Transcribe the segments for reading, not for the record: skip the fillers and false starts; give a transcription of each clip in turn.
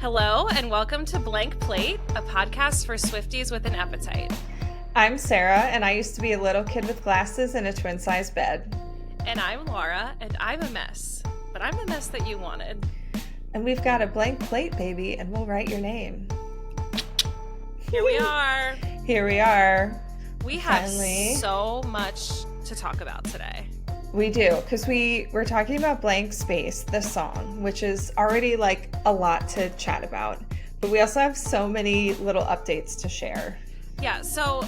Hello, and welcome to Blank Plate, a podcast for Swifties with an appetite. I'm Sara, and I used to be a little kid with glasses in a twin-size bed. And I'm Laura, and I'm a mess. But I'm the mess that you wanted. And we've got a blank plate, baby, and we'll write your name. Here we are. Here we are. We have so much to talk about today. We do, because we're talking about Blank Space, the song, which is already like a lot to chat about. But we also have so many little updates to share. Yeah, so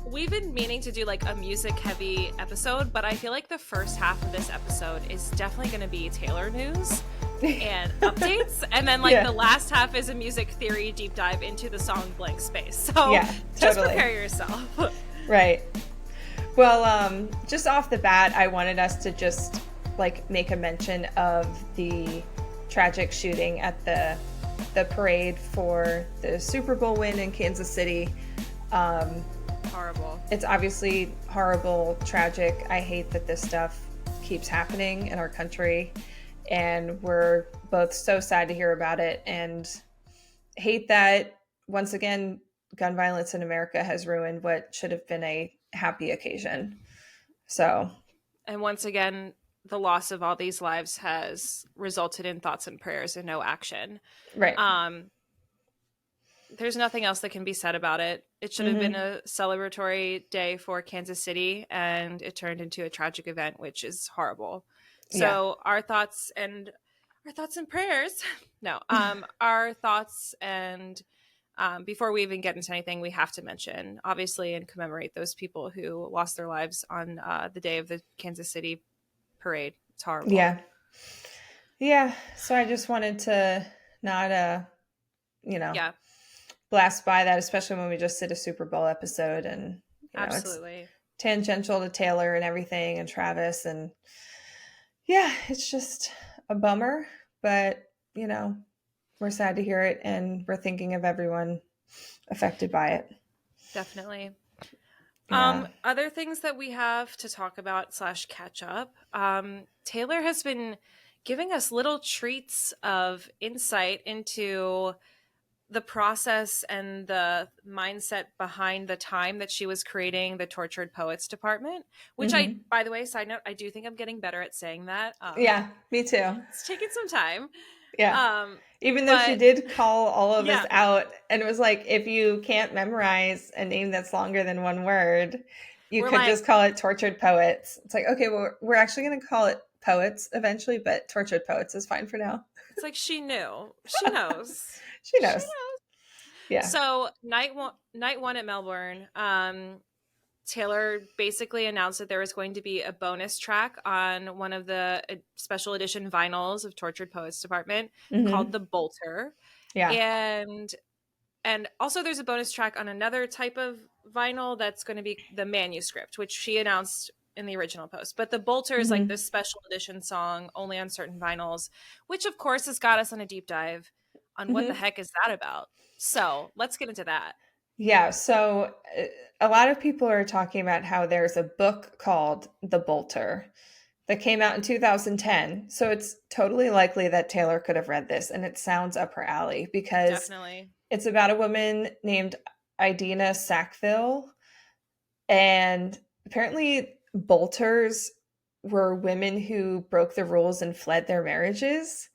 we've been meaning to do like a music-heavy episode, but I feel like the first half of this episode is definitely going to be Taylor news and updates, and then the last half is a music theory deep dive into the song Blank Space. So just prepare yourself. Right. Well, just off the bat, I wanted us to just make a mention of the tragic shooting at the parade for the Super Bowl win in Kansas City. Horrible. It's obviously horrible, tragic. I hate that this stuff keeps happening in our country, and we're both so sad to hear about it, and hate that once again gun violence in America has ruined what should have been a happy occasion. And once again, the loss of all these lives has resulted in thoughts and prayers and no action. Right. There's nothing else that can be said about it. It should have been a celebratory day for Kansas City, and it turned into a tragic event, which is horrible. So our thoughts and prayers. No, our thoughts and before we even get into anything, we have to mention, obviously, and commemorate those people who lost their lives on the day of the Kansas City parade. It's horrible. Yeah. Yeah. So I just wanted to not, blast by that, especially when we just did a Super Bowl episode, and absolutely it's tangential to Taylor and everything and Travis, and it's just a bummer, but we're sad to hear it, and we're thinking of everyone affected by it. Definitely. Yeah. Other things that we have to talk about / catch up. Taylor has been giving us little treats of insight into the process and the mindset behind the time that she was creating the Tortured Poets department, which I, by the way, side note, I do think I'm getting better at saying that. Yeah, me too. It's taking some time. Yeah. Even though she did call all of us out, and it was like, if you can't memorize a name that's longer than one word, you could just call it Tortured Poets. It's like, okay, well, we're actually going to call it Poets eventually, but Tortured Poets is fine for now. It's like she knew. She knows. She knows. Yeah. So night one at Melbourne, Taylor basically announced that there was going to be a bonus track on one of the special edition vinyls of Tortured Poets Department called The Bolter. Yeah. And also there's a bonus track on another type of vinyl that's going to be the manuscript, which she announced in the original post. But The Bolter is like this special edition song only on certain vinyls, which of course has got us on a deep dive on what the heck is that about. So let's get into that. Yeah. So a lot of people are talking about how there's a book called The Bolter that came out in 2010. So it's totally likely that Taylor could have read this, and it sounds up her alley because definitely it's about a woman named Idina Sackville. And apparently bolters were women who broke the rules and fled their marriages.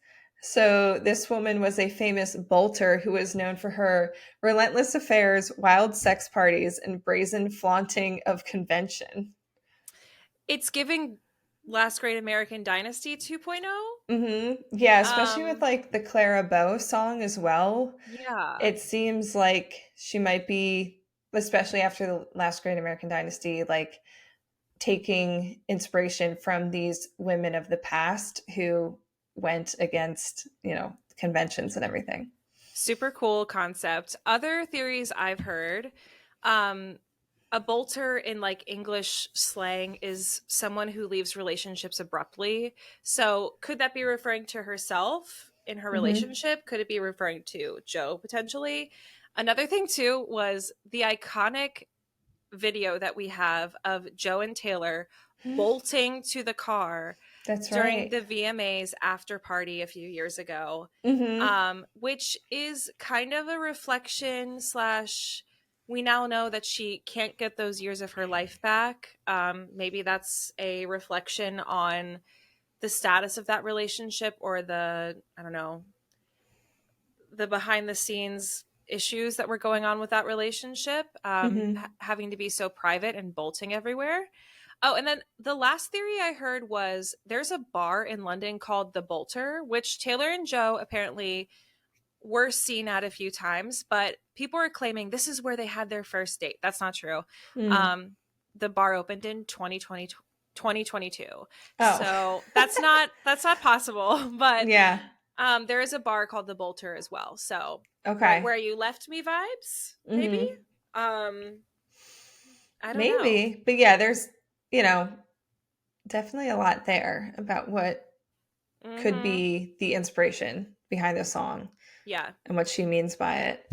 So this woman was a famous bolter who was known for her relentless affairs, wild sex parties, and brazen flaunting of convention. It's giving Last Great American Dynasty 2.0. Yeah, especially with the Clara Bow song as well. Yeah. It seems like she might be, especially after the Last Great American Dynasty, taking inspiration from these women of the past who went against, conventions and everything. Super cool concept. Other theories I've heard, a bolter in English slang is someone who leaves relationships abruptly. So could that be referring to herself in her relationship? Could it be referring to Joe potentially? Another thing too was the iconic video that we have of Joe and Taylor bolting to the car That's during right. the VMAs after party a few years ago, Mm-hmm. which is kind of a reflection slash we now know that she can't get those years of her life back. Maybe that's a reflection on the status of that relationship or the, I don't know, the behind the scenes issues that were going on with that relationship, Mm-hmm. having to be so private and bolting everywhere. Oh, and then the last theory I heard was there's a bar in London called the Bolter, which Taylor and Joe apparently were seen at a few times, but people are claiming this is where they had their first date. That's not true. Mm. Um, the bar opened in 2022. Oh. So that's not possible, but Yeah. there is a bar called the Bolter as well. So Okay. where you left me vibes, maybe. Mm-hmm. Um, I don't know. Maybe. But yeah, there's, you know, definitely a lot there about what could Mm-hmm. be the inspiration behind the song Yeah. and what she means by it.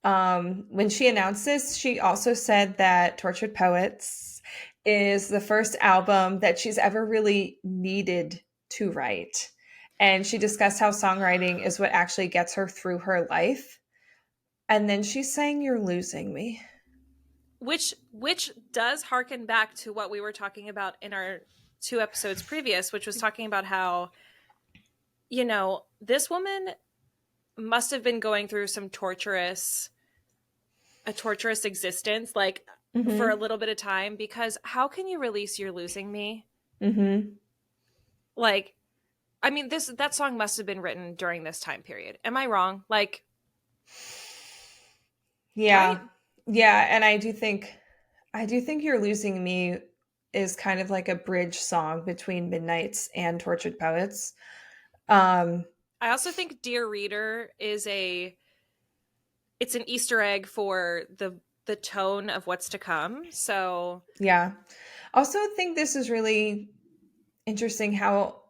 When she announced this, she also said that Tortured Poets is the first album that she's ever really needed to write. And she discussed how songwriting is what actually gets her through her life. And then she sang You're Losing Me. Which does harken back to what we were talking about in our 2 episodes previous, which was talking about how, this woman must have been going through a torturous existence, like for a Mm-hmm. little bit of time, because how can you release You're Losing Me? Mm-hmm. Like, I mean, that song must have been written during this time period. Am I wrong? Like, right? Yeah. Yeah. And I do think You're Losing Me is kind of like a bridge song between Midnights and Tortured Poets. Um, I also think Dear Reader it's an Easter egg for the tone of what's to come. So, yeah. Also think this is really interesting how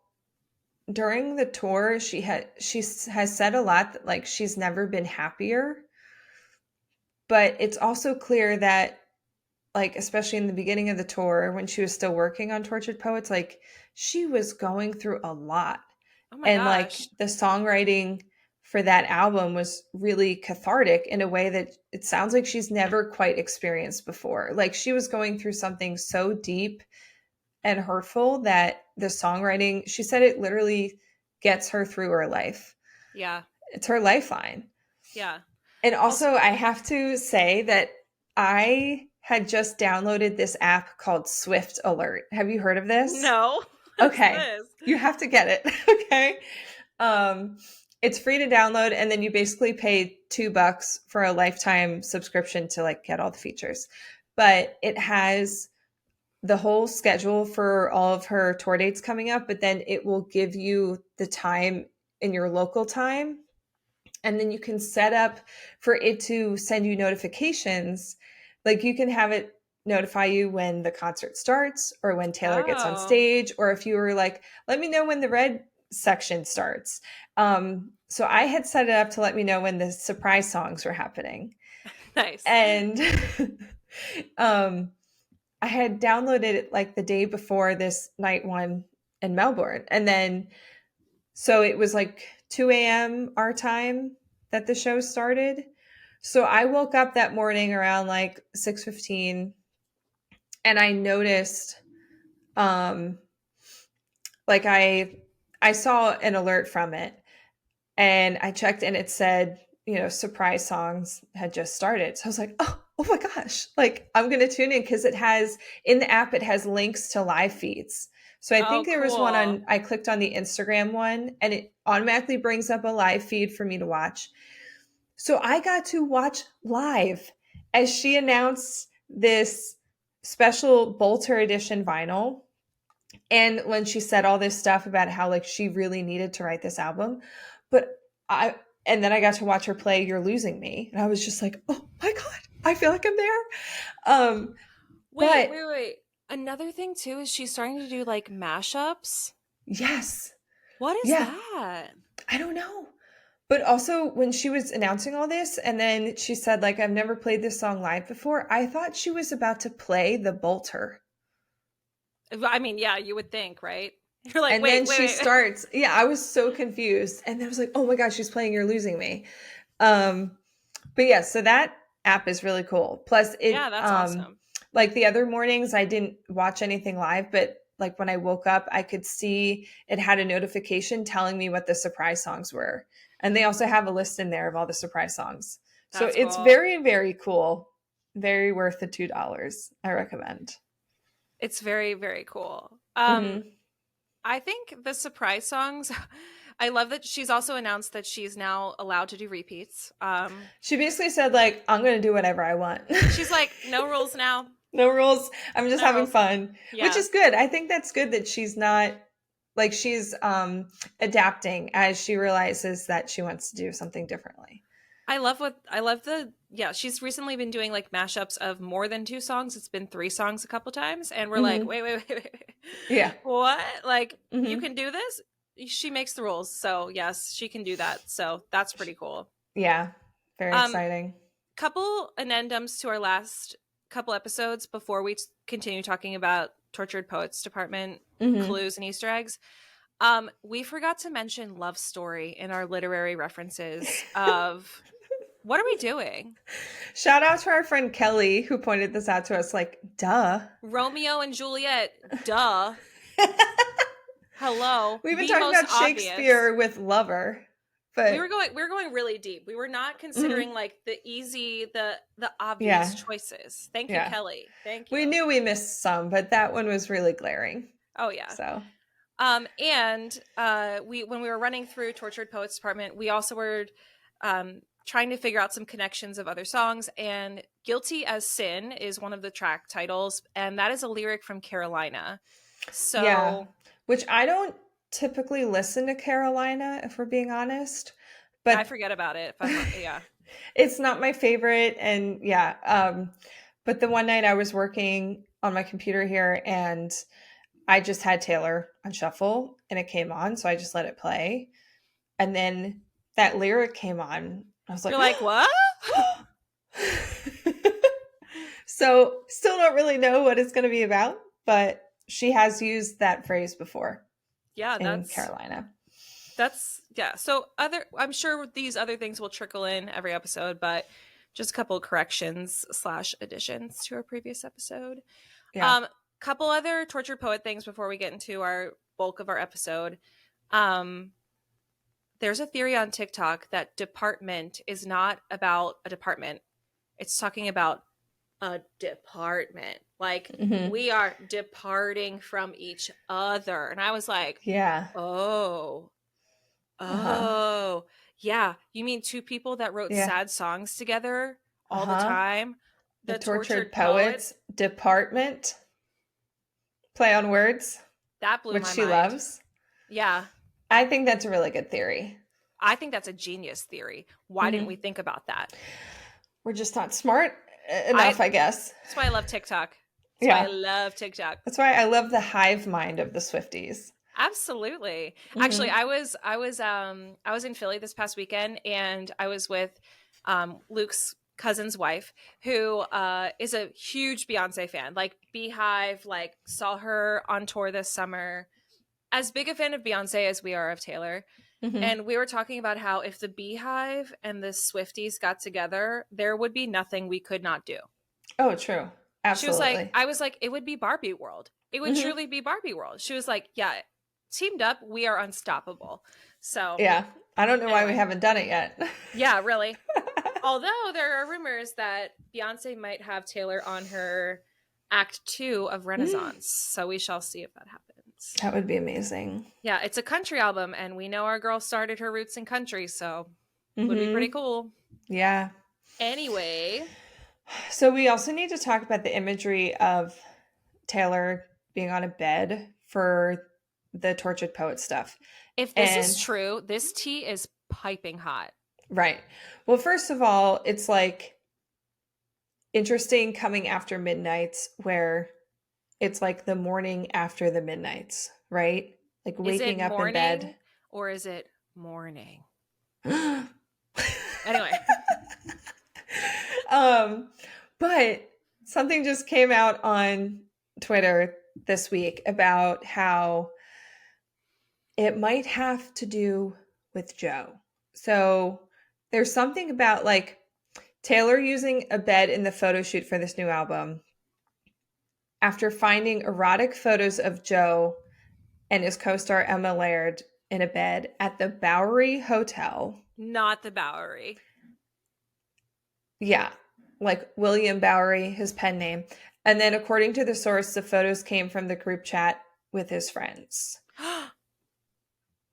during the tour has said a lot that like she's never been happier, but it's also clear that like especially in the beginning of the tour when she was still working on Tortured Poets, like she was going through a lot. oh my And like gosh. the songwriting for that album was really cathartic in a way that it sounds like she's never quite experienced before. Like she was going through something so deep and hurtful that the songwriting, she said it literally gets her through her life. Yeah. It's her lifeline. Yeah. And Also, also, I have to say that I had just downloaded this app called Swift Alert. Have you heard of this? no. What's Okay. this? You have to get it. Okay. Um, it's free to download, and then you basically pay $2 for a lifetime subscription to like get all the features. But it has the whole schedule for all of her tour dates coming up, but then it will give you the time in your local time. And then you can set up for it to send you notifications. Like you can have it notify you when the concert starts or when Taylor gets on Oh, stage, or if you were like, let me know when the red section starts. So I had set it up to let me know when the surprise songs were happening. nice. And um, I had downloaded it like the day before this night one in Melbourne. And then, so it was like 2 a.m. our time that the show started. So I woke up that morning around like 6:15 and I noticed um like I saw an alert from it and I checked and it said, surprise songs had just started. So I was like, oh my gosh, like I'm going to tune in because it has in the app, it has links to live feeds. So I Oh, think there was one cool. I clicked on the Instagram one and it automatically brings up a live feed for me to watch. So I got to watch live as she announced this special Bolter edition vinyl. And when she said all this stuff about how like she really needed to write this album, but I and then I got to watch her play You're Losing Me, and I was just like, oh my god, I feel like I'm there. Um, Wait, but wait, wait. Another thing too is she's starting to do like mashups. yes, What is yeah, that? I don't know. But also when she was announcing all this, and then she said like I've never played this song live before, I thought she was about to play the Bolter. I mean, yeah, you would think, right? You're like, And then wait, she wait. starts. Yeah, I was so confused. And then I was like, oh my gosh, she's playing You're Losing Me. But yeah, so that app is really cool. Plus Yeah, it that's awesome. like the other mornings I didn't watch anything live, but like when I woke up, I could see it had a notification telling me what the surprise songs were. And they also have a list in there of all the surprise songs. So That's it's cool. very, very cool. Very worth the $2. I recommend. It's very, very cool. Hmm. I think the surprise songs, I love that she's also announced that she's now allowed to do repeats. She basically said, like, I'm going to do whatever I want. She's like, no rules now. No rules. I'm just No having rules. fun, which Yeah. is good. I think that's good that she's not like she's adapting as she realizes that she wants to do something differently. I love she's recently been doing like mashups of more than two songs. It's been three songs a couple times, and we're like, Hmm. wait. Yeah. What? Like, you Hmm. can do this? She makes the rules. So, yes, she can do that. So, that's pretty cool. Yeah. Very Um exciting. couple addendums to our last couple episodes before we continue talking about Tortured Poets Department Hmm. clues and Easter eggs. We forgot to mention Love Story in our literary references of what are we doing? Shout out to our friend Kelly who pointed this out to us. Like, duh. Romeo and Juliet, duh. Hello. We've been The talking most about obvious. Shakespeare with Lover, We but were going really deep. We were not mhm. considering like the easy, the obvious Yeah. choices. Thank you, Yeah. Kelly. Thank you. We knew we missed some, but that one was really glaring. Oh yeah. So, And we when we were running through Tortured Poets Department, we also were trying to figure out some connections of other songs. And Guilty as Sin is one of the track titles, and that is a lyric from Carolina. yeah, So which I don't typically listen to Carolina, if we're being honest, I but forget about it. If yeah. it's not my favorite. And yeah, but the one night I was working on my computer here and I just had Taylor on shuffle and it came on, so I just let it play. And then that lyric came on. I was like, You're like, what? so still don't really know what it's going to be about, but she has used that phrase before Yeah, in Carolina. that's yeah. So I'm sure these other things will trickle in every episode, but just a couple of corrections / additions to our previous episode. Yeah. Couple other tortured poet things before we get into our bulk of our episode. Um, there's a theory on TikTok that department is not about a department. It's talking about a department. Like Hmm. we are departing from each other. And I was like, Yeah. oh, Uh-huh. oh, yeah. You mean two people that wrote Yeah. sad songs together all the Uh-huh. time? The The Tortured tortured poet? Poets Department. Play on words, That blew which my she mind. loves. Yeah. I think that's a really good theory. I think that's a genius theory. Why didn't we Hmm. think about that? We're just not smart I enough, I guess. That's why I love TikTok. That's why I Yeah. love TikTok. That's why I love the hive mind of the Swifties. Absolutely. Actually, Hmm. I was in Philly this past weekend, and I was with Luke's cousin's wife, who is a huge Beyonce fan. Like Beehive, like saw her on tour this summer. As big a fan of Beyonce as we are of Taylor. Hmm. And we were talking about how if the Beehive and the Swifties got together, there would be nothing we could not do. Oh, true. She was like, Absolutely. I was like, it would be Barbie World. It would Hmm. truly be Barbie World. She was like, yeah, teamed up, we are unstoppable. So, Yeah. I don't know why we anyway, haven't done it yet. yeah, really. Although there are rumors that Beyonce might have Taylor on her Act 2 of Renaissance. So we shall see if that happens. That would be amazing. Yeah, it's a country album, and we know our girl started her roots in country, so would be pretty Hmm. cool. Yeah. Anyway, So we also need to talk about the imagery of Taylor being on a bed for the tortured poet stuff. if this is And true, this tea is piping hot. right. Well, first of all, it's like interesting coming after midnights where it's like the morning after the midnights, right? Like Is it waking up in morning bed. or is it morning? um, Anyway, but something just came out on Twitter this week about how it might have to do with Joe. So there's something about like Taylor using a bed in the photo shoot for this new album after finding erotic photos of Joe and his co-star Emma Laird in a bed at the Bowery Hotel. Not the Bowery. Yeah, like William Bowery, his pen name. And then according to the source, the photos came from the group chat with his friends.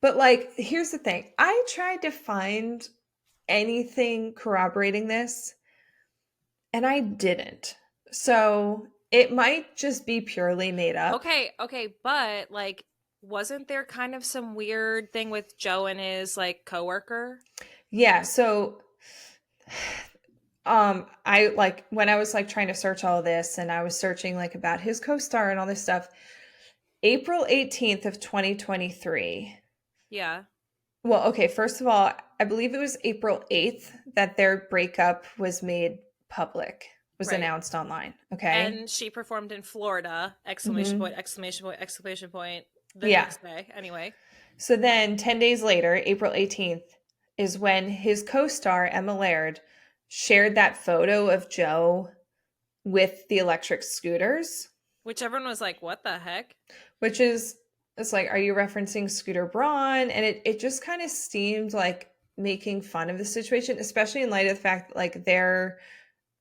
But like, here's the thing. I tried to find anything corroborating this, and I didn't. So it might just be purely made up. Okay, but like, wasn't there kind of some weird thing with Joe and his like coworker? Yeah, so I like when I was like trying to search all this and I was searching like about his co-star and all this stuff. April 18th of 2023. Yeah. Well, okay, first of all, I believe it was April 8th that their breakup was made public, was announced online. Okay. And she performed in Florida, exclamation point, exclamation point, exclamation point, the next day. Anyway. So then 10 days later, April 18th, is when his co-star, Emma Laird, shared that photo of Joe with the electric scooters. Which everyone was like, what the heck? Which is, it's like, are you referencing Scooter Braun? And it just kind of seemed like making fun of the situation, especially in light of the fact that like their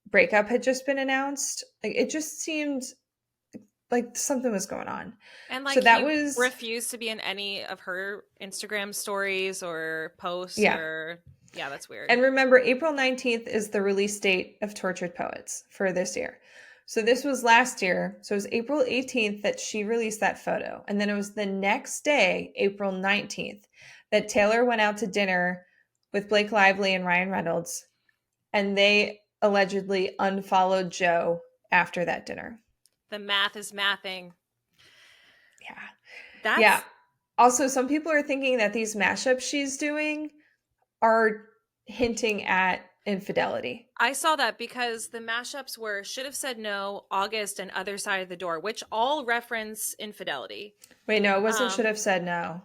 breakup had just been announced. Like it just seemed like something was going on. And like so that he was refused to be in any of her Instagram stories or posts or yeah, that's weird. And remember, April 19th is the release date of Tortured Poets for this year. So this was last year. So it was April 18th that she released that photo. And then it was the next day, April 19th, that Taylor went out to dinner with Blake Lively and Ryan Reynolds. And they allegedly unfollowed Joe after that dinner. The math is mathing. Yeah. Yeah. Also, some people are thinking that these mashups she's doing are hinting at infidelity. I saw that because the mashups were Should Have Said No, August, and Other Side of the Door, which all reference infidelity. Wait, no, it wasn't Should Have Said No.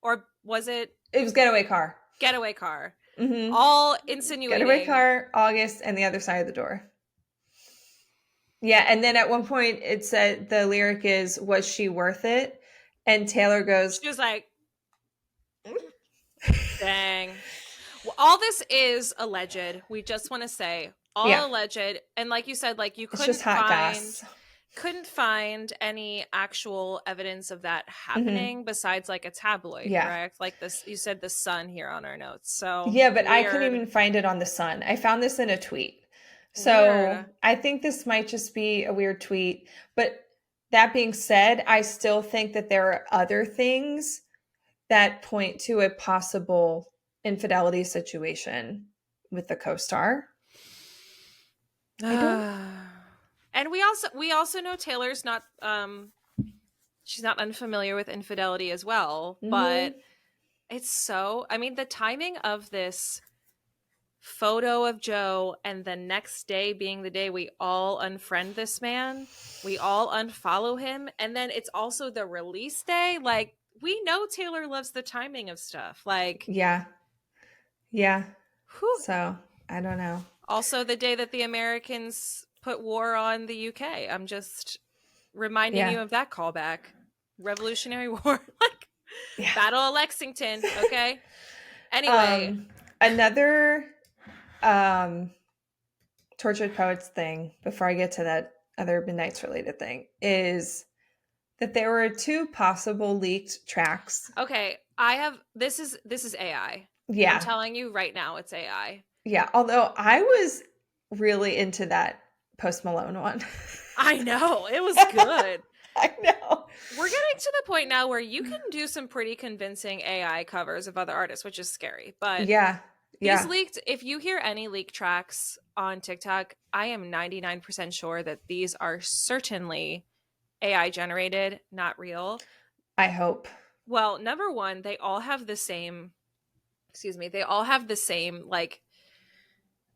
Or was it? It was Getaway Car. Getaway Car. Mm-hmm. All insinuating. Getaway Car, August, and The Other Side of the Door. Yeah, and then at one point it said the lyric is, was she worth it? And Taylor goes... She was like, dang. Well, all this is alleged. We just want to say all alleged. And like you said, like you couldn't find any actual evidence of that happening besides like a tabloid, correct? Like this, you said the Sun here on our notes. So yeah, but I couldn't even find it on the Sun. I found this in a tweet. So I think this might just be a weird tweet. But that being said, I still think that there are other things that point to a possible infidelity situation with the co-star. And we also know Taylor's not she's not unfamiliar with infidelity as well, but it's so, I mean, the timing of this photo of Joe and the next day being the day we all unfriend this man, we all unfollow him, and then it's also the release day. Like, we know Taylor loves the timing of stuff. Like, yeah. Whew. So I don't know. Also, the day that the Americans put war on the UK. I'm just reminding you of that callback. Revolutionary War, like Battle of Lexington. Okay. Anyway, another Tortured Poets thing before I get to that other Midnights related thing is that there were 2 possible leaked tracks. Okay, this is AI. Yeah. I'm telling you right now, it's AI. Yeah, although I was really into that Post Malone one. I know, it was good. I know. We're getting to the point now where you can do some pretty convincing AI covers of other artists, which is scary. But these leaked, if you hear any leaked tracks on TikTok, I am 99% sure that these are certainly AI generated, not real. I hope. Well, number one, they all have the same like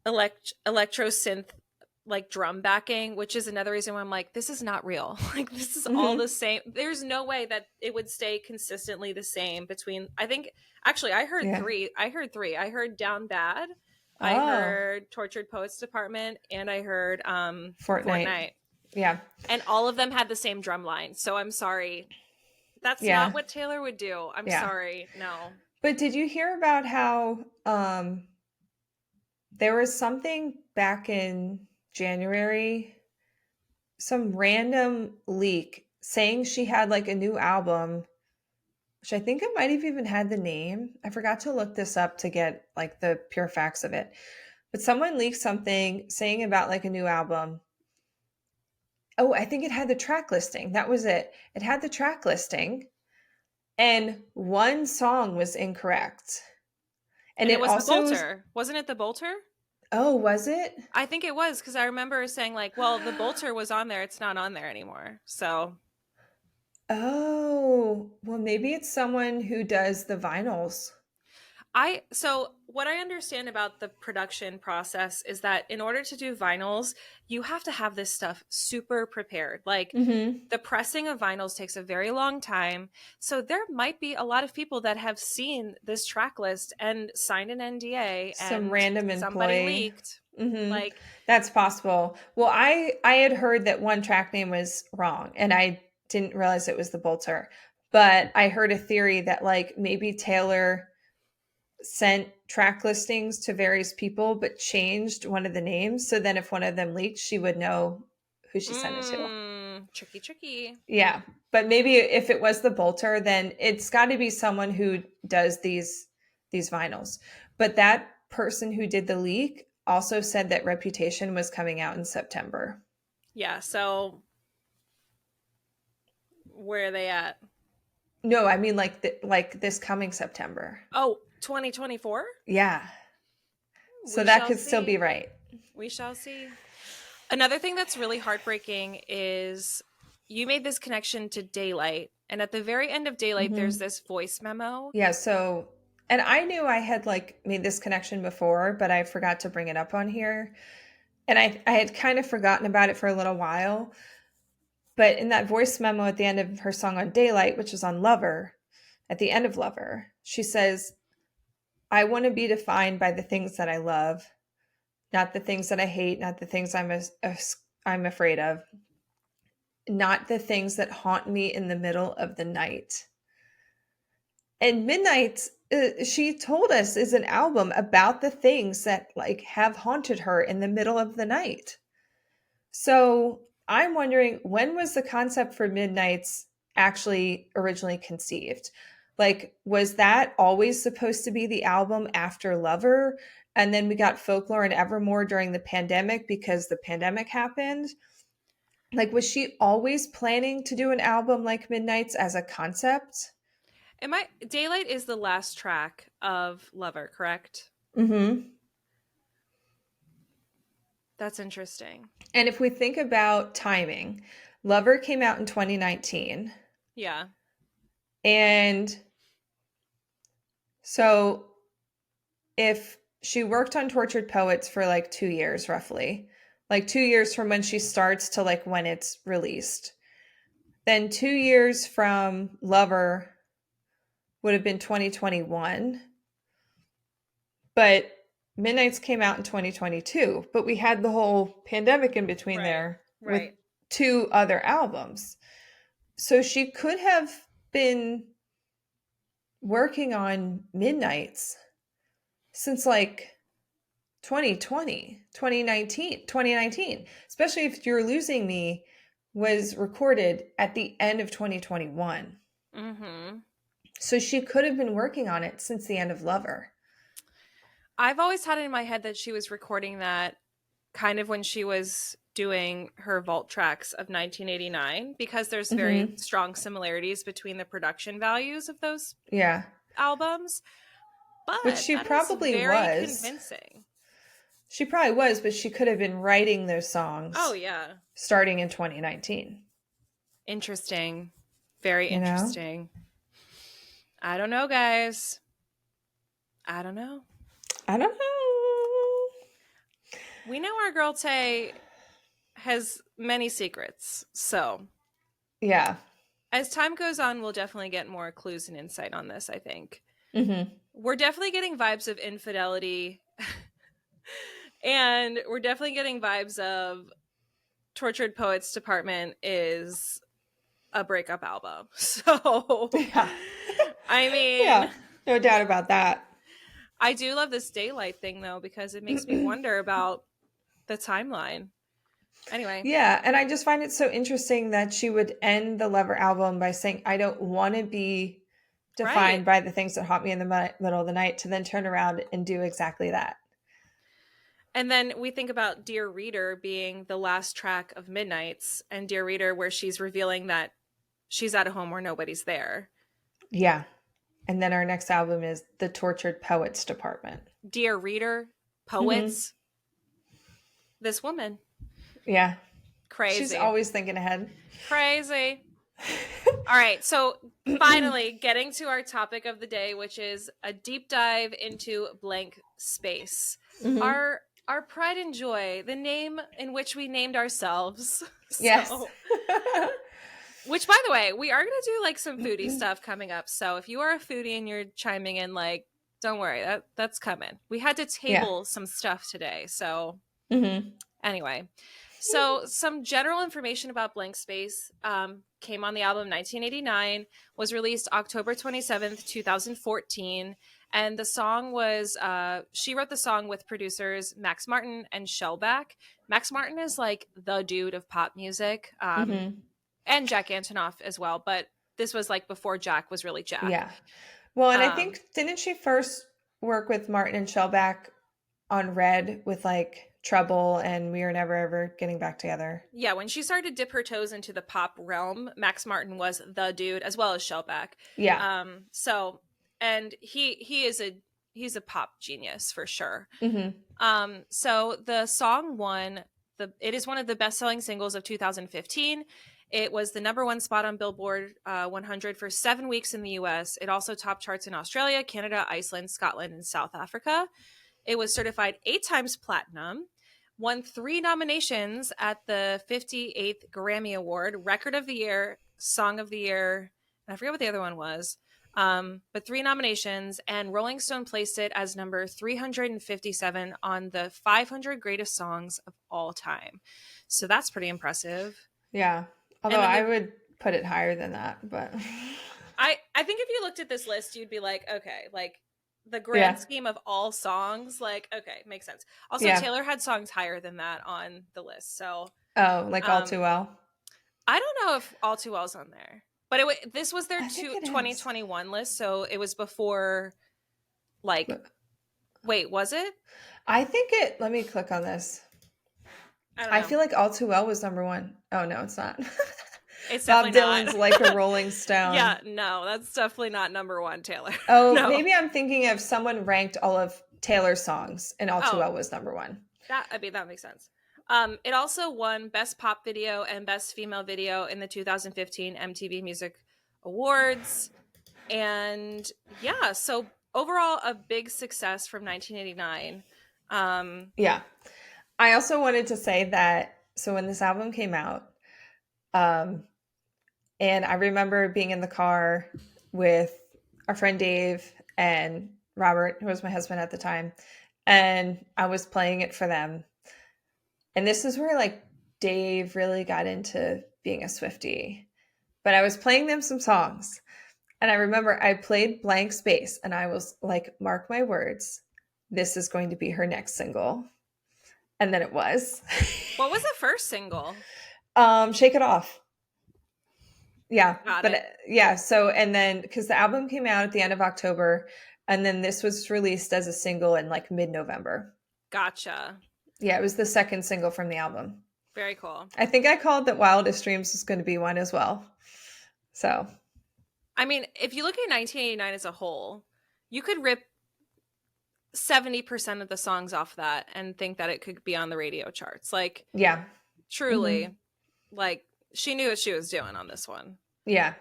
electro synth like drum backing, which is another reason why I'm like, this is not real. Like this is all Mm-hmm. the same. There's no way that it would stay consistently the same between, I think actually I heard Yeah. three. I heard Down Bad, I Oh, heard Tortured Poets Department, and I heard Fortnite. Fortnite. Yeah. And all of them had the same drum line. So I'm sorry. That's not Yeah. what Taylor would do. I'm Yeah. sorry. No. But did you hear about how there was something back in January, some random leak saying she had like a new album, which I think it might have even had the name. I forgot to look this up to get like the pure facts of it. But someone leaked something saying about like a new album. Oh, I think it had the track listing. That was it. It had the track listing, and one song was incorrect. And And it it was the also, Bolter. Wasn't it the Bolter? oh, was it? I think it was because I remember saying like, well, the Bolter was on there. It's not on there anymore. So Oh, well, maybe it's someone who does the vinyls. so what I understand about the production process is that in order to do vinyls, you have to have this stuff super prepared. Like Mm-hmm. the pressing of vinyls takes a very long time. So there might be a lot of people that have seen this track list and signed an NDA Some and random somebody employee. leaked. Mm-hmm. Like, That's possible. Well, I had heard that one track name was wrong, and I didn't realize it was the Bolter. But I heard a theory that like maybe Taylor sent track listings to various people, but changed one of the names. So then if one of them leaked, she would know who she sent it to. tricky, tricky. Yeah. But maybe if it was the Bolter, then it's got to be someone who does these vinyls. But that person who did the leak also said that Reputation was coming out in September. Yeah. So where are they at? No, I mean like this coming September. Oh, 2024? Yeah. So We that shall could still be see. right. We shall see. Another thing that's really heartbreaking is you made this connection to Daylight. And at the very end of Daylight, there's Mm-hmm. this voice memo. Yeah, so and I knew I had like made this connection before, but I forgot to bring it up on here. And I had kind of forgotten about it for a little while. But in that voice memo at the end of her song on Daylight, which is on Lover, at the end of Lover, she says, I want to be defined by the things that I love, not the things that I hate, not the things I'm afraid of, not the things that haunt me in the middle of the night. And Midnight, she told us, is an album about the things that like have haunted her in the middle of the night. So I'm wondering, when was the concept for Midnights actually originally conceived? Like, was that always supposed to be the album after Lover? And then we got Folklore and Evermore during the pandemic because the pandemic happened? Like, was she always planning to do an album like Midnights as a concept? Daylight is the last track of Lover, correct? Mm-hmm. That's interesting. And if we think about timing, Lover came out in 2019. Yeah. And so if she worked on Tortured Poets for like 2 years, roughly, like 2 years from when she starts to like when it's released, then 2 years from Lover would have been 2021. But Midnights came out in 2022, but we had the whole pandemic in between Right. there with Right. two other albums. So she could have been working on Midnights since like 2020, 2019, especially if You're Losing Me was recorded at the end of 2021. Mm-hmm. So she could have been working on it since the end of Lover. I've always had it in my head that she was recording that kind of when she was doing her vault tracks of 1989 because there's very Mm-hmm. strong similarities between the production values of those Yeah. albums, Which but she that is probably very was. convincing. She probably was, but she could have been writing those Oh songs yeah. starting in 2019. Interesting. Very You know? interesting. I don't know, guys. I don't know. I don't know. We know our girl Tay has many secrets. So, Yeah. as time goes on, we'll definitely get more clues and insight on this, I think. Mm-hmm. We're definitely getting vibes of infidelity. And we're definitely getting vibes of Tortured Poets Department is a breakup album. So, Yeah. I mean, Yeah. No doubt about that. I do love this daylight thing though, because it makes me wonder about the timeline. Anyway. Yeah, and I just find it so interesting that she would end the Lover album by saying, I don't want to be Right. defined by the things that haunt me in the middle of the night, to then turn around and do exactly that. And then we think about Dear Reader being the last track of Midnight's, and Dear Reader, where she's revealing that she's at a home where nobody's there. Yeah. And then our next album is The Tortured Poets Department. Dear Reader, Mm-hmm. poets, this woman. Yeah. Crazy. She's always thinking ahead. Crazy. All right, so finally getting to our topic of the day, which is a deep dive into Blank Space. Mm-hmm. Our pride and joy, the name in which we named ourselves. Yes. Which, by the way, we are going to do like some foodie stuff coming up. So if you are a foodie and you're chiming in, like, don't worry, that's coming. We had to table some stuff today. So anyway, so some general information about Blank Space came on the album 1989, was released October 27th, 2014. And the song was, she wrote the song with producers Max Martin and Shellback. Max Martin is like the dude of pop music. And Jack Antonoff as well, but this was like before Jack was really Jack. Yeah. Well, and I think, didn't she first work with Martin and Shellback on Red with like Trouble and We Are Never Ever Getting Back Together? Yeah, when she started to dip her toes into the pop realm, Max Martin was the dude as well as Shellback. Yeah. So, and he's a pop genius for sure. So the song won it is one of the best-selling singles of 2015. It was the #1 spot on Billboard 100 for 7 weeks in the US. It also topped charts in Australia, Canada, Iceland, Scotland, and South Africa. It was certified 8 times platinum, won 3 nominations at the 58th Grammy Award, Record of the Year, Song of the Year, and I forget what the other one was, but 3 nominations, and Rolling Stone placed it as number 357 on the 500 greatest songs of all time. So that's pretty impressive. Yeah. Although I would put it higher than that, but I think if you looked at this list, you'd be like, okay, like the grand scheme of all songs, like, okay, makes sense. Also, Taylor had songs higher than that on the list. So, like All Too Well. I don't know if All Too Well's on there, but this was their 2021 list, so it was before. Like, wait, was it? I think it. Let me click on this. I feel like All Too Well was #1. Oh no, it's not. It's Bob Dylan's not. Like a Rolling Stone. Yeah, no, that's definitely not #1, Taylor. Oh, no. Maybe I'm thinking of someone ranked all of Taylor's songs, and All Too Well was #1. That makes sense. It also won Best Pop Video and Best Female Video in the 2015 MTV Music Awards. And yeah, so overall, a big success from 1989. Yeah. I also wanted to say that, so when this album came out, and I remember being in the car with our friend Dave and Robert, who was my husband at the time, and I was playing it for them. And this is where like Dave really got into being a Swiftie. But I was playing them some songs. And I remember I played Blank Space, and I was like, mark my words, this is going to be her next single. And then it was. What was the first single? Shake It Off. Yeah. Got it. Yeah. So, and then, because the album came out at the end of October, and then this was released as a single in like mid-November. Gotcha. Yeah, it was the second single from the album. Very cool. I think I called that Wildest Dreams was going to be one as well. So, I mean, if you look at 1989 as a whole, you could rip 70% of the songs off that and think that it could be on the radio charts. Like, yeah, truly, like, she knew what she was doing on this one. Yeah.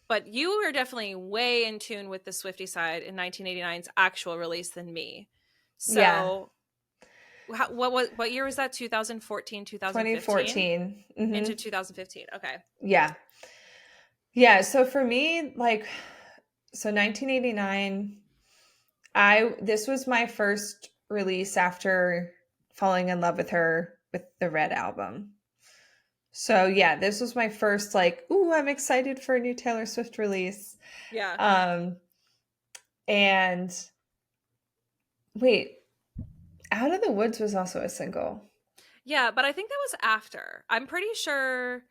But you were definitely way in tune with the Swiftie side in 1989's actual release than me. So, what year was that? 2014, 2015 2014. into 2015. Okay. Yeah. Yeah. So for me, like, so 1989, this was my first release after falling in love with her with the Red album. So yeah, this was my first like, ooh, I'm excited for a new Taylor Swift release. Yeah. Um, and wait, Out of the Woods was also a single. Yeah, but I think that was after. I'm pretty sure,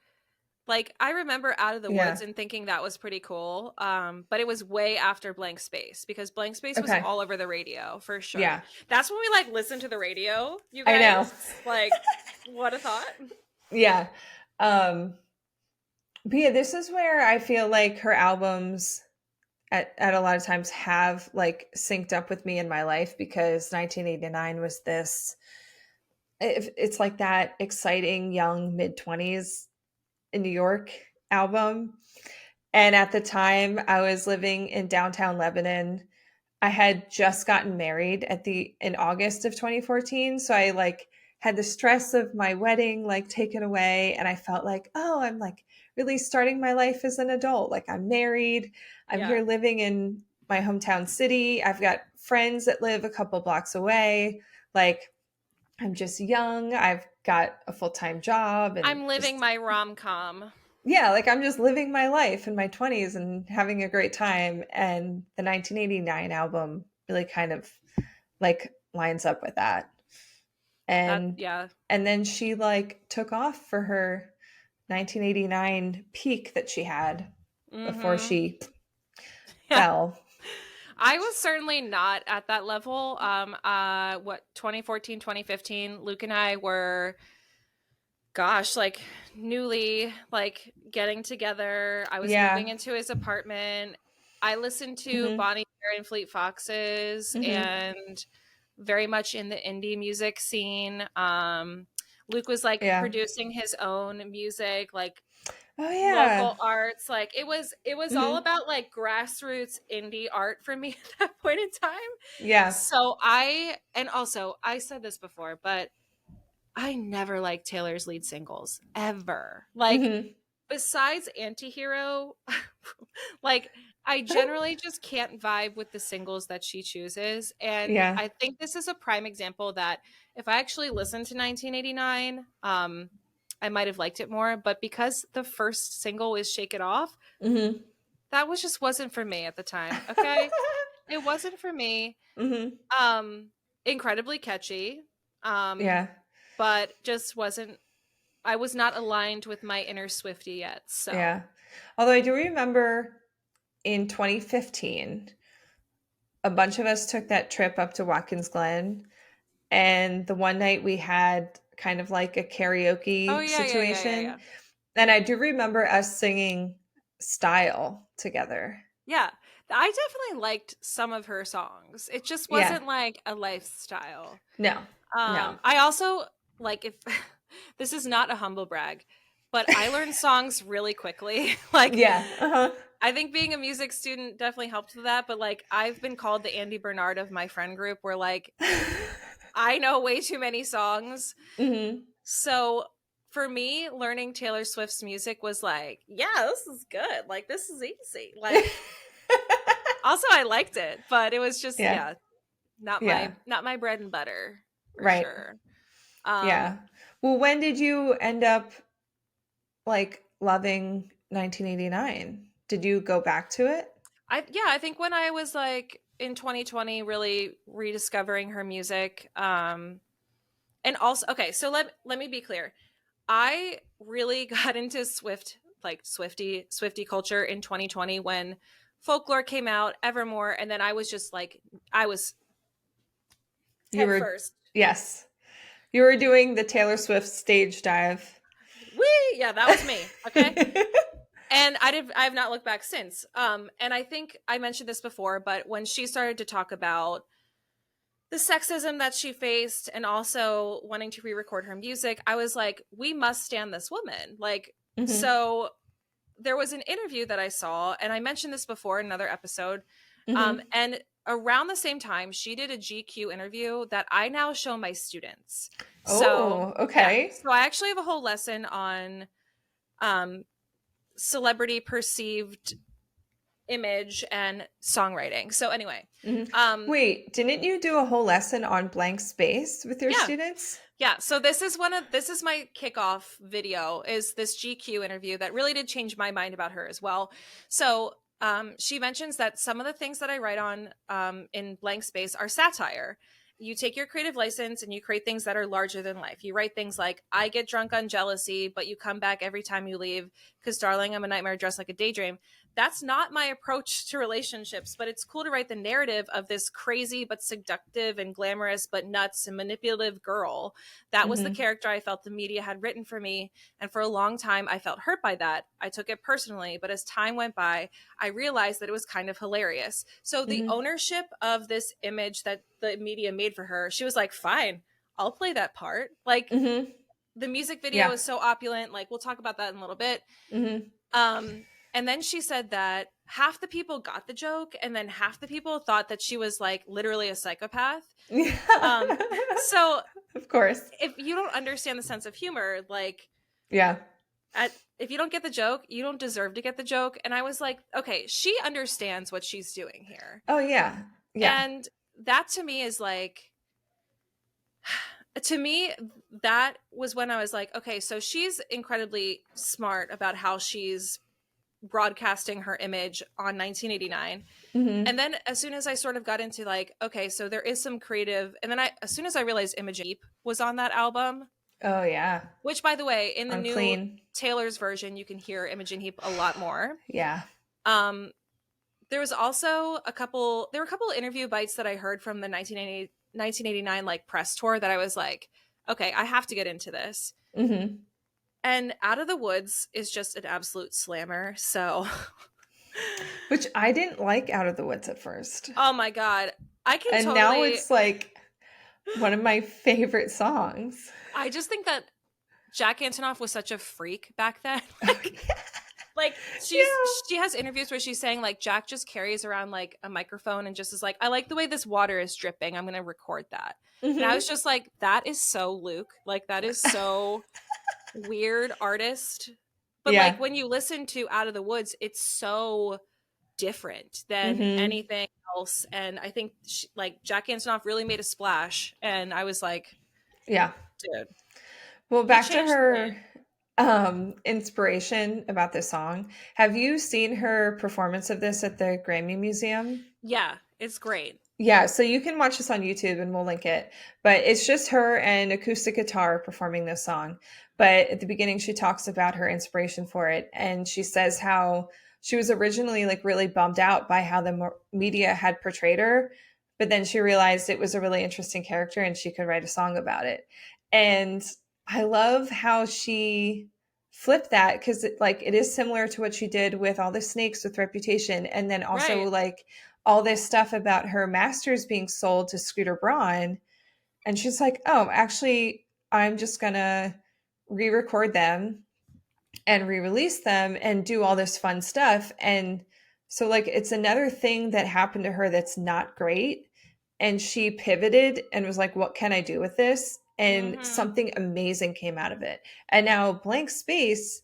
like, I remember Out of the Yeah. Woods and thinking that was pretty cool. But it was way after Blank Space, because Blank Space was Okay. all over the radio for sure. Yeah. That's when we like listened to the radio, you I know. guys. Like, what a thought. Yeah. Um, but yeah, this is where I feel like her albums at a lot of times have like synced up with me in my life, because 1989 was this, it's like that exciting young mid-20s in New York album. And at the time I was living in downtown Lebanon. I had just gotten married in August of 2014. So I like had the stress of my wedding like taken away, and I felt like, oh, I'm like really starting my life as an adult. Like I'm married. I'm Yeah. here living in my hometown city. I've got friends that live a couple blocks away. Like I'm just young. I've got a full-time job and I'm living just, my rom-com. yeah, like I'm just living my life in my 20s and having a great time. And the 1989 album really kind of like lines up with that. That, And yeah. and then she like took off for her 1989 peak that she had before Mm-hmm. she Yeah. fell. I was certainly not at that level. 2014, 2015, Luke and I were, gosh, like newly like getting together. I was Yeah. moving into his apartment. I listened to Mhm. Bonnie Bear and Fleet Foxes, Mhm. and very much in the indie music scene. Luke was like Yeah. producing his own music, like Oh yeah. local arts. Like it was all Mhm. about like grassroots indie art for me at that point in time. Yeah. So and also I said this before, but I never liked Taylor's lead singles ever. Like, Mhm. besides Antihero, like I generally just can't vibe with the singles that she chooses. And Yeah. I think this is a prime example that if I actually listened to 1989, I might have liked it more. But because the first single is Shake It Off, Mhm. that was just wasn't for me at the time. Okay. It wasn't for me. Mhm. Um, Incredibly catchy. Um, Yeah. but just wasn't, I was not aligned with my inner Swiftie yet. So Yeah. Although I do remember in 2015, a bunch of us took that trip up to Watkins Glen. And the one night we had kind of like a oh karaoke yeah, yeah, yeah, yeah, situation. yeah. And I do remember us singing Style together. Yeah. I definitely liked some of her songs. It just Yeah. wasn't like a lifestyle. No. No. I also like, if this is not a humble brag, but I learned songs really quickly. Like, Yeah. Uh-huh. I think being a music student definitely helped with that. But like, I've been called the Andy Bernard of my friend group, where like I know way too many songs. Hmm. So for me, learning Taylor Swift's music was like, yeah, this is good. Like, this is easy. Like, also I liked it, but it was just, Yeah. yeah, not Yeah. my bread and butter for Right. sure. Yeah. Well, when did you end up like loving 1989? Did you go back to it? I think when I was like in 2020 really rediscovering her music, and also, okay, so let me be clear. I really got into Swifty culture in 2020 when Folklore came out, Evermore, and then I was just like, I was You head were, first. yes. You were doing the Taylor Swift stage dive. Wee! Yeah, that was me. Okay. And I have not looked back since. And I think I mentioned this before, but when she started to talk about the sexism that she faced and also wanting to re-record her music, I was like, we must stand this woman. Like, Hmm. so there was an interview that I saw, and I mentioned this before in another episode. Hmm. And around the same time, she did a GQ interview that I now show my students. So, Oh, yeah. okay. So I actually have a whole lesson on um, celebrity perceived image and songwriting. So anyway, Mhm. um, Wait, didn't you do a whole lesson on blank space with your yeah. students? Yeah, so this is my kickoff video, is this GQ interview that really did change my mind about her as well. So she mentions that some of the things that I write on in blank space are satire. You take your creative license and you create things that are larger than life. You write things like, I get drunk on jealousy, but you come back every time you leave because, darling, I'm a nightmare dressed like a daydream. That's not my approach to relationships, but it's cool to write the narrative of this crazy but seductive and glamorous but nuts and manipulative girl. That was the Mhm. character I felt the media had written for me. And for a long time, I felt hurt by that. I took it personally. But as time went by, I realized that it was kind of hilarious. So the Mhm. ownership of this image that the media made for her, she was like, fine, I'll play that part. Like, Mhm. the music video Yeah. is so opulent. Like, we'll talk about that in a little bit. Mhm. Um, and then she said that half the people got the joke, and then half the people thought that she was like literally a psychopath. Yeah. Um, so Of course. if you don't understand the sense of humor, like, Yeah. if you don't get the joke, you don't deserve to get the joke. And I was like, okay, she understands what she's doing here. Oh yeah. Yeah. And that to me is like, to me, that was when I was like, okay, so she's incredibly smart about how she's broadcasting her image on 1989. Mhm. And then as soon as I sort of got into like, okay, so there is some creative, and then as soon as I realized Imagery was on that album, Oh yeah. which by the way, in the new Unclean. Taylor's version, you can hear Imogen Heap a lot more. Yeah. Um, there was also there were a couple interview bites that I heard from the 1989 like press tour that I was like, okay, I have to get into this. Mhm. And Out of the Woods is just an absolute slammer. So, Which I didn't like Out of the Woods at first. oh my God, I can And now totally, it's like one of my favorite songs. I just think that Jack Antonoff was such a freak back then. Oh, yeah. Like Yeah. she has interviews where she's saying like Jack just carries around like a microphone and just is like, I like the way this water is dripping, I'm gonna record that. And I Mhm. was just like, that is so Luke, like that is so weird artist. But like Yeah. when you listen to Out of the Woods, it's so different than Mhm. anything else. And I think like Jack Antonoff really made a splash, and I was like, Yeah. dude, Well, he back to changed the her game. inspiration about this song. Have you seen her performance of this at the Grammy Museum? Yeah, it's great. Yeah, so you can watch this on YouTube and we'll link it. But it's just her and acoustic guitar performing this song. But at the beginning, she talks about her inspiration for it. And she says how she was originally like really bummed out by how the media had portrayed her. But then she realized it was a really interesting character and she could write a song about it. And I love how she flipped that because it is similar to what she did with all the snakes with Reputation. And then also Right. like all this stuff about her masters being sold to Scooter Braun. And she's like, oh, actually, I'm just going to re record them and re release them and do all this fun stuff. And so, like, it's another thing that happened to her that's not great. And she pivoted and was like, what can I do with this? And Mm-hmm. something amazing came out of it. And now Blank Space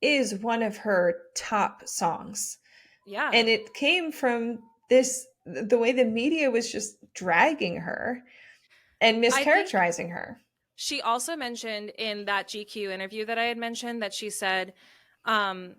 is one of her top songs, Yeah. and it came from this the way the media was just dragging her and I think mischaracterizing her. she also mentioned in that GQ interview that I had mentioned that she said, um,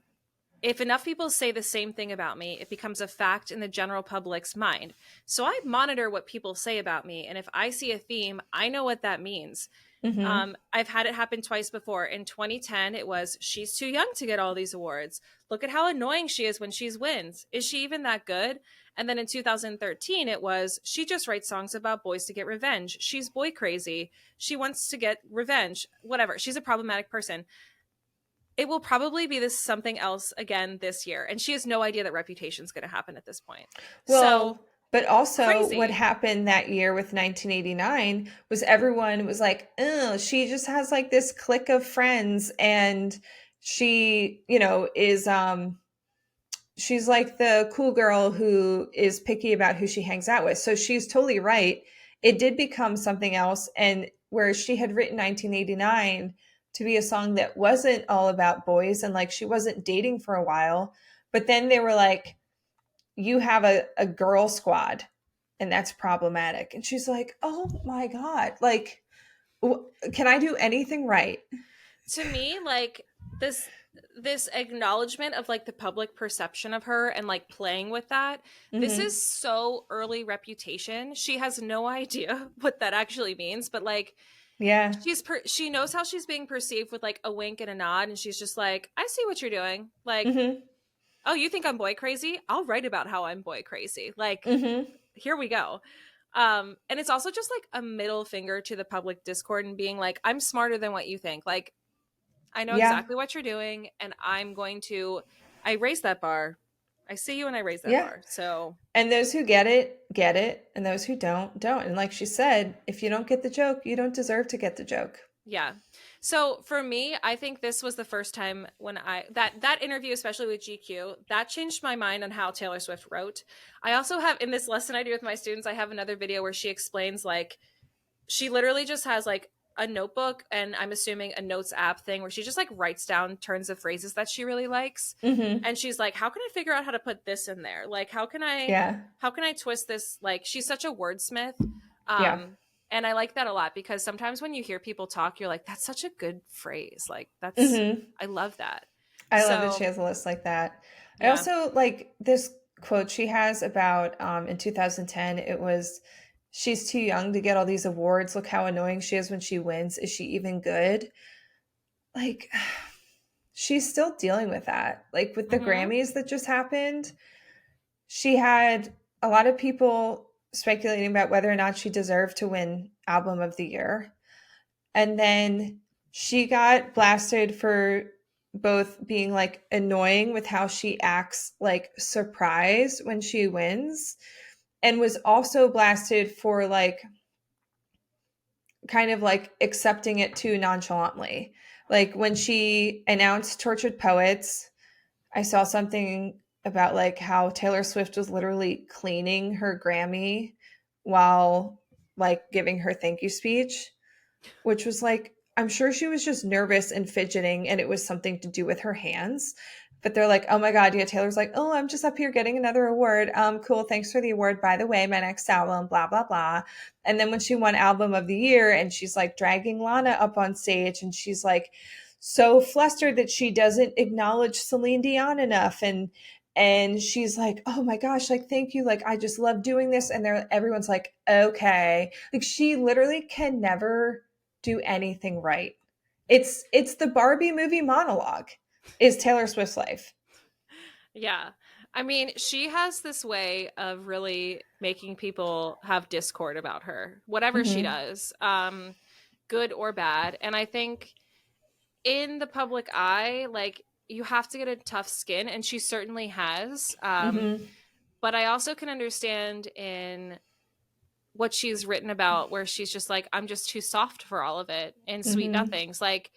if enough people say the same thing about me, it becomes a fact in the general public's mind. So I monitor what people say about me. And if I see a theme, I know what that means. Mm-hmm. I've had it happen twice before. In 2010, it was, she's too young to get all these awards. Look at how annoying she is when she wins. Is she even that good? And then in 2013, it was, she just writes songs about boys to get revenge. She's boy crazy. She wants to get revenge. Whatever. She's a problematic person. It will probably be this something else again this year. And she has no idea that Reputation's going to happen at this point. So Well, but also what crazy. happened that year with 1989 was everyone was like, oh, she just has like this clique of friends and she, is she's like the cool girl who is picky about who she hangs out with. So she's totally right. It did become something else. And where she had written 1989 to be a song that wasn't all about boys and like she wasn't dating for a while, but then they were like, you have a girl squad and that's problematic. And she's like, oh my God, like, can I do anything right? To me, like this acknowledgement of like the public perception of her and like playing with that, this Mm-hmm. is so early reputation. She has no idea what that actually means, but like Yeah. she knows how she's being perceived with like a wink and a nod, and she's just like, I see what you're doing. Like, Mm-hmm. oh, you think I'm boy crazy? I'll write about how I'm boy crazy. Like, Mm-hmm. here we go. And it's also just like a middle finger to the public discord and being like, I'm smarter than what you think. Like, I know Yeah. exactly what you're doing, and I raise that bar. I see you and I raise that Yeah. bar. So, And those who get it, and those who don't. And like she said, if you don't get the joke, you don't deserve to get the joke. yeah. So for me, I think this was the first time when that interview, especially with GQ, that changed my mind on how Taylor Swift wrote. I also have, in this lesson I do with my students, I have another video where she explains like she literally just has like a notebook, and I'm assuming a notes app thing where she just like writes down turns of phrases that she really likes. Mm-hmm. And she's like, how can I figure out how to put this in there? Like, Yeah. how can I twist this? Like, she's such a wordsmith. Yeah. And I like that a lot because sometimes when you hear people talk, you're like, that's such a good phrase. Like, Mm-hmm. I love that. I love that she So has a list like that. I yeah. also like this quote she has about in 2010, it was, she's too young to get all these awards. Look how annoying she is when she wins. Is she even good? Like, she's still dealing with that. Like with the Mm-hmm. Grammys that just happened, she had a lot of people speculating about whether or not she deserved to win Album of the Year. And then she got blasted for both being like annoying with how she acts like surprised when she wins, and was also blasted for like kind of like accepting it too nonchalantly. Like when she announced Tortured Poets, I saw something about like how Taylor Swift was literally cleaning her Grammy while like giving her thank you speech, which was like, I'm sure she was just nervous and fidgeting and it was something to do with her hands. But they're like, oh my God, yeah, Taylor's like, oh, I'm just up here getting another award. Cool, thanks for the award. By the way, my next album, blah, blah, blah. And then when she won Album of the Year and she's like dragging Lana up on stage and she's like so flustered that she doesn't acknowledge Celine Dion enough. And she's like, oh my gosh, like thank you. Like I just love doing this. And everyone's like, okay. Like she literally can never do anything right. It's the Barbie movie monologue is Taylor Swift's life. Yeah. I mean, she has this way of really making people have discord about her, whatever she Mm-hmm. does, good or bad. And I think in the public eye, like you have to get a tough skin, and she certainly has. Mm-hmm. But I also can understand in what she's written about where she's just like, I'm just too soft for all of it and sweet Mm-hmm. nothings. Like,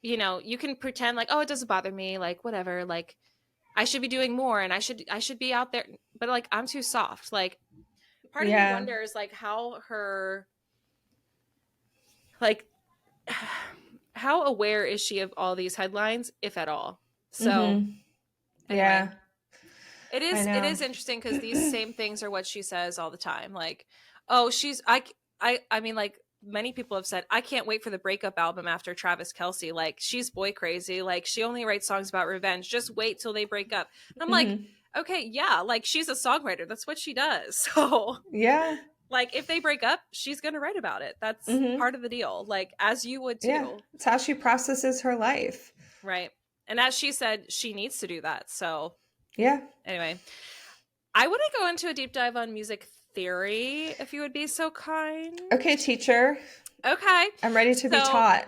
you can pretend like, oh, it doesn't bother me, like whatever, like I should be doing more and I should be out there, but like I'm too soft. Like part of me Yeah. wonders like how her like how aware is she of all these headlines, if at all? So Mm-hmm. anyway, Yeah. it I is know. interesting because these same things are what she says all the time. Like, oh, I mean, like many people have said, I can't wait for the breakup album after Travis Kelsey. Like, she's boy crazy. Like, she only writes songs about revenge. Just wait till they break up. And I'm like, Mm-hmm. okay, yeah, like she's a songwriter. That's what she does. So, Yeah. like, if they break up, she's gonna write about it. That's Mm-hmm. part of the deal. Like, as you would Yeah. too, It's how she processes her life. right? And as she said, she needs to do that. So, Yeah. anyway, I want to go into a deep dive on music theory, if you would be so kind. Okay, teacher. Okay. I'm ready to be So taught.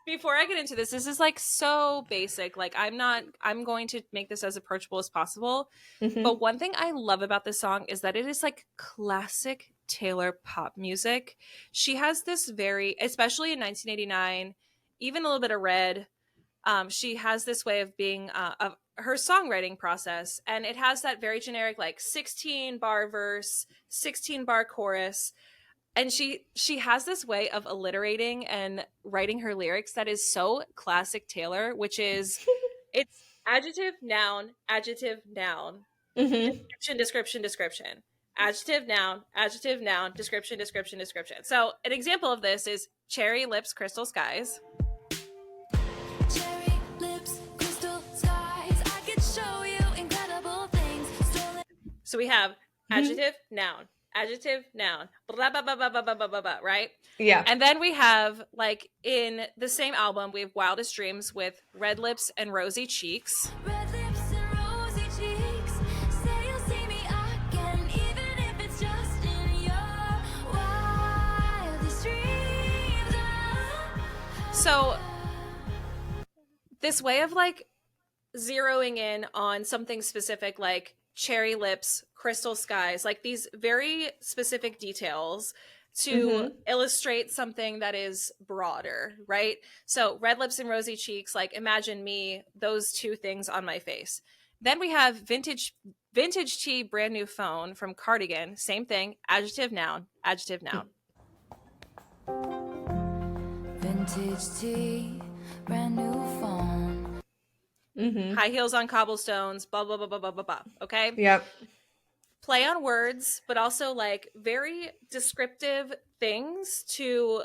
before I get into this is like so basic. Like I'm going to make this as approachable as possible. Mm-hmm. But one thing I love about this song is that it is like classic Taylor pop music. She has this very, especially in 1989, even a little bit of Red. She has this way of being her songwriting process, and it has that very generic like 16 bar verse, 16 bar chorus, and she has this way of alliterating and writing her lyrics that is so classic Taylor, which is it's adjective noun, Mm-hmm. description, adjective noun, description. So an example of this is cherry lips crystal skies. Cherry lips, crystal skies. I could show you incredible things. So we have adjective noun, blah blah blah blah blah blah blah blah, blah, right? Yeah. And then we have, like, in the same album, we have Wildest Dreams with red lips and rosy cheeks. Red lips and rosy cheeks. Say you'll see me again, even if it's just in your wildest dreams. So this way of like zeroing in on something specific, like cherry lips, crystal skies, like these very specific details to illustrate something that is broader, right? So red lips and rosy cheeks, like imagine me, those two things on my face. Then we have vintage tea, brand new phone from Cardigan, same thing, adjective noun. Vintage tea, brand new phone. High heels on cobblestones, blah blah blah blah blah blah blah. Okay. Yep. Play on words, but also like very descriptive things to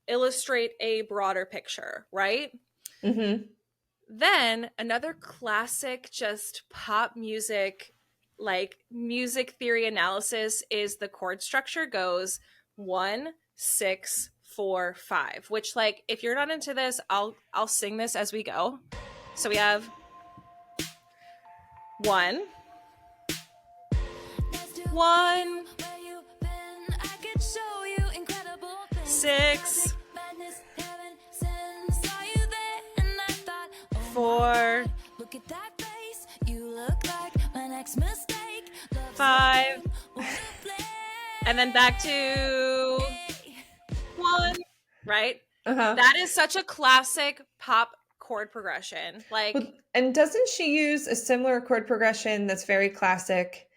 illustrate a broader picture, right? Then another classic, just pop music, like music theory analysis, is the chord structure goes 1, 6, 4, 5. Which, like, if you're not into this, I'll sing this as we go. So we have 1, 1, 6, 4, 5, and then back to 1, right? That is such a classic pop chord progression. Like, well, and doesn't she use a similar chord progression that's very classic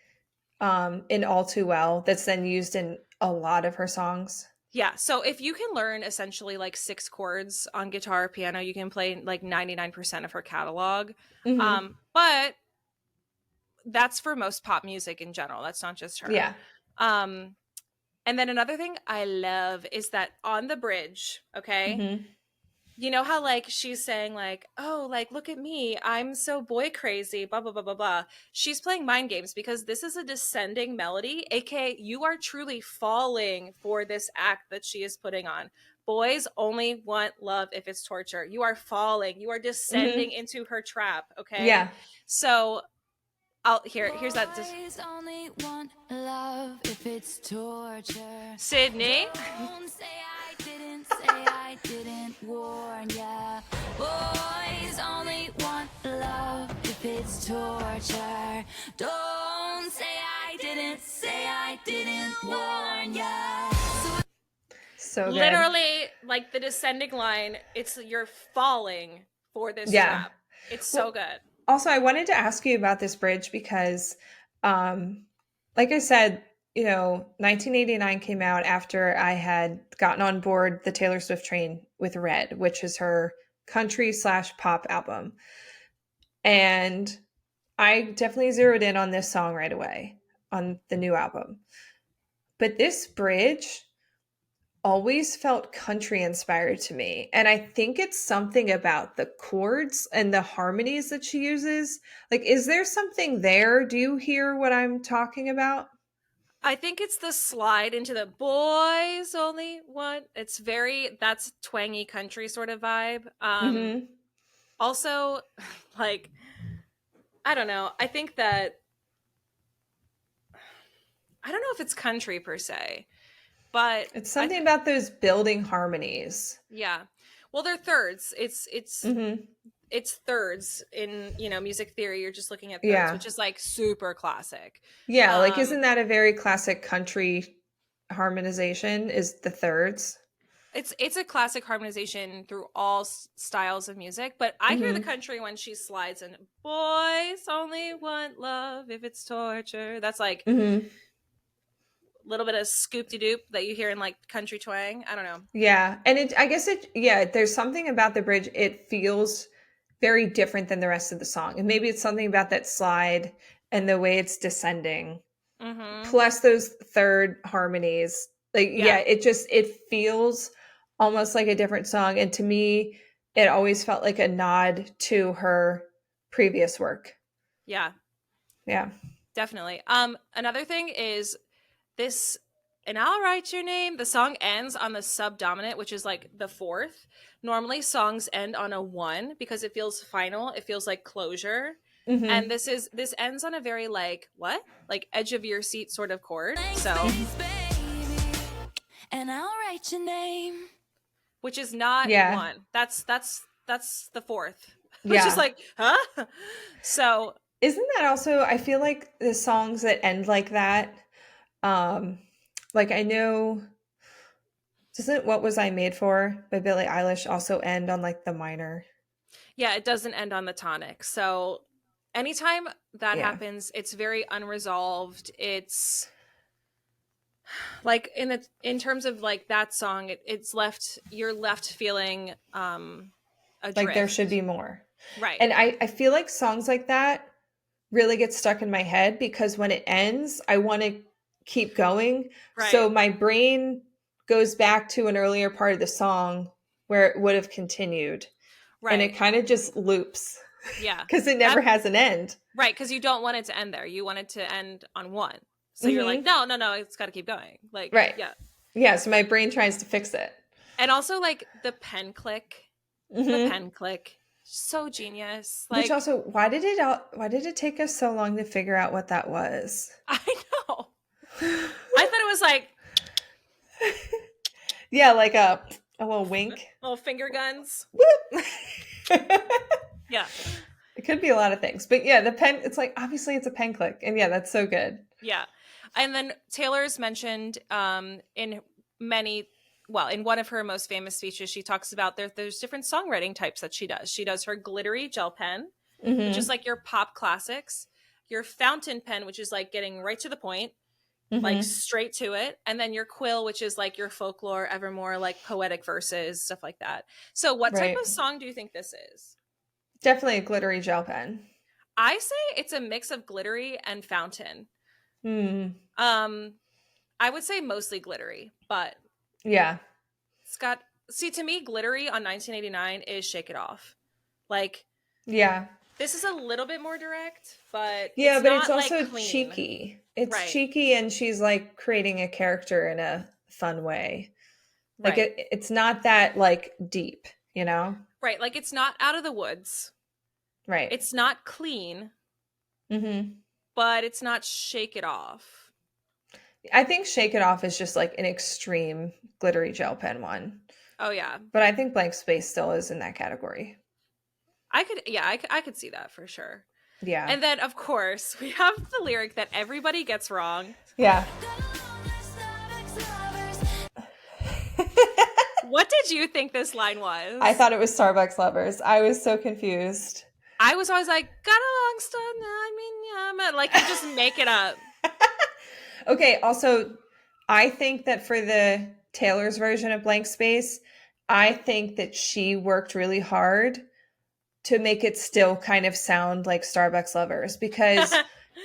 in All Too Well, that's then used in a lot of her songs? Yeah, so if you can learn essentially like 6 chords on guitar or piano, you can play like 99% of her catalog. But that's for most pop music in general. That's not just her. Yeah. And then another thing I love is that on the bridge, okay? You know how like she's saying like, oh, like, look at me, I'm so boy crazy, blah, blah, blah, blah, blah. She's playing mind games because this is a descending melody, aka you are truly falling for this act that she is putting on. Boys only want love if it's torture. You are falling. You are descending into her trap, okay? Yeah. So here's that. Boys only want love if it's torture. Sydney. Don't say I didn't warn ya. Boys only want love if it's torture. Don't say I didn't warn ya. So good. Literally, like the descending line, it's you're falling for this trap. It's so good. Also, I wanted to ask you about this bridge because, like I said, 1989 came out after I had gotten on board the Taylor Swift train with Red, which is her country/pop album. And I definitely zeroed in on this song right away on the new album. But this bridge always felt country inspired to me. And I think it's something about the chords and the harmonies that she uses. Like, is there something there? Do you hear what I'm talking about? I think it's the slide into the boys only one. It's that's twangy country sort of vibe. Also, like, I don't know. I think that, I don't know if it's country per se, but it's something about those building harmonies. Yeah. Well, they're thirds. It's thirds in, music theory. You're just looking at thirds, which is like super classic. Yeah, like, isn't that a very classic country harmonization, is the thirds? It's a classic harmonization through all styles of music, but I hear the country when she slides in. Boys only want love if it's torture. That's like a little bit of scoop-de-doop that you hear in like country twang. I don't know. Yeah. And I guess there's something about the bridge. It feels very different than the rest of the song. And maybe it's something about that slide and the way it's descending. Plus those third harmonies. Like, yeah, it feels almost like a different song. And to me, it always felt like a nod to her previous work. Yeah. Yeah. Definitely. Another thing is this, and I'll write your name. The song ends on the subdominant, which is like the fourth. Normally songs end on a 1 because it feels final. It feels like closure. And this ends on a very like edge of your seat sort of chord. So, and I'll write your name, which is not 1. That's the fourth. Which is like, huh? So isn't that also, I feel like the songs that end like that, like I know, doesn't What Was I Made For by Billie Eilish also end on like the minor? Yeah, it doesn't end on the tonic. So anytime that happens, it's very unresolved. It's like in terms of like that song, you're left feeling adrift. Like there should be more. Right. And I feel like songs like that really get stuck in my head because when it ends, I want to keep going. Right. So my brain goes back to an earlier part of the song where it would have continued. Right. And it kind of just loops. Yeah. Because it never has an end. Right. Because you don't want it to end there. You want it to end on 1. So you're like, no, it's got to keep going. Like, right. Yeah. Yeah. So my brain tries to fix it. And also like the pen click. The pen click. So genius. Like, which also, why did it take us so long to figure out what that was? I know. I thought it was like yeah, like a little wink. Little finger guns. Yeah. It could be a lot of things. But yeah, the pen, it's like, obviously it's a pen click. And yeah, that's so good. Yeah. And then Taylor's mentioned in one of her most famous speeches, she talks about there's different songwriting types that she does. She does her glittery gel pen, which is like your pop classics, your fountain pen, which is like getting right to the point, like straight to it, and then your quill, which is like your folklore, evermore, like poetic verses, stuff like that. So what type of song do you think this is? Definitely a glittery gel pen. I say it's a mix of glittery and fountain. I would say mostly glittery, but yeah, to me, glittery on 1989 is Shake It Off. Like, yeah, this is a little bit more direct, but yeah, but it's not, also like, clean. cheeky. It's cheeky, and she's like creating a character in a fun way. Like it's not that like deep, you know? Right, like it's not out of the woods. Right. It's not clean. But it's not Shake It Off. I think Shake It Off is just like an extreme glittery gel pen one. Oh yeah. But I think Blank Space still is in that category. I could see that for sure. Yeah. And then of course we have the lyric that everybody gets wrong. Yeah. What did you think this line was? I thought it was Starbucks lovers. I was so confused. I was always like, got a long stone, I mean, yeah, like you just make it up. Okay, also, I think that for the Taylor's version of Blank Space, I think that she worked really hard to make it still kind of sound like Starbucks lovers, because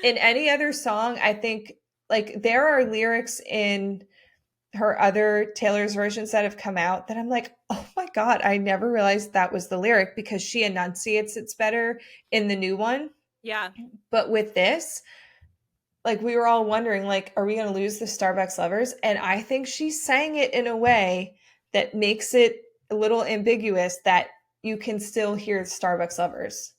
in any other song, I think like there are lyrics in her other Taylor's versions that have come out that I'm like, oh my God, I never realized that was the lyric, because she enunciates it's better in the new one. Yeah. But with this, like we were all wondering, like, are we going to lose the Starbucks lovers? And I think she sang it in a way that makes it a little ambiguous that you can still hear Starbucks lovers.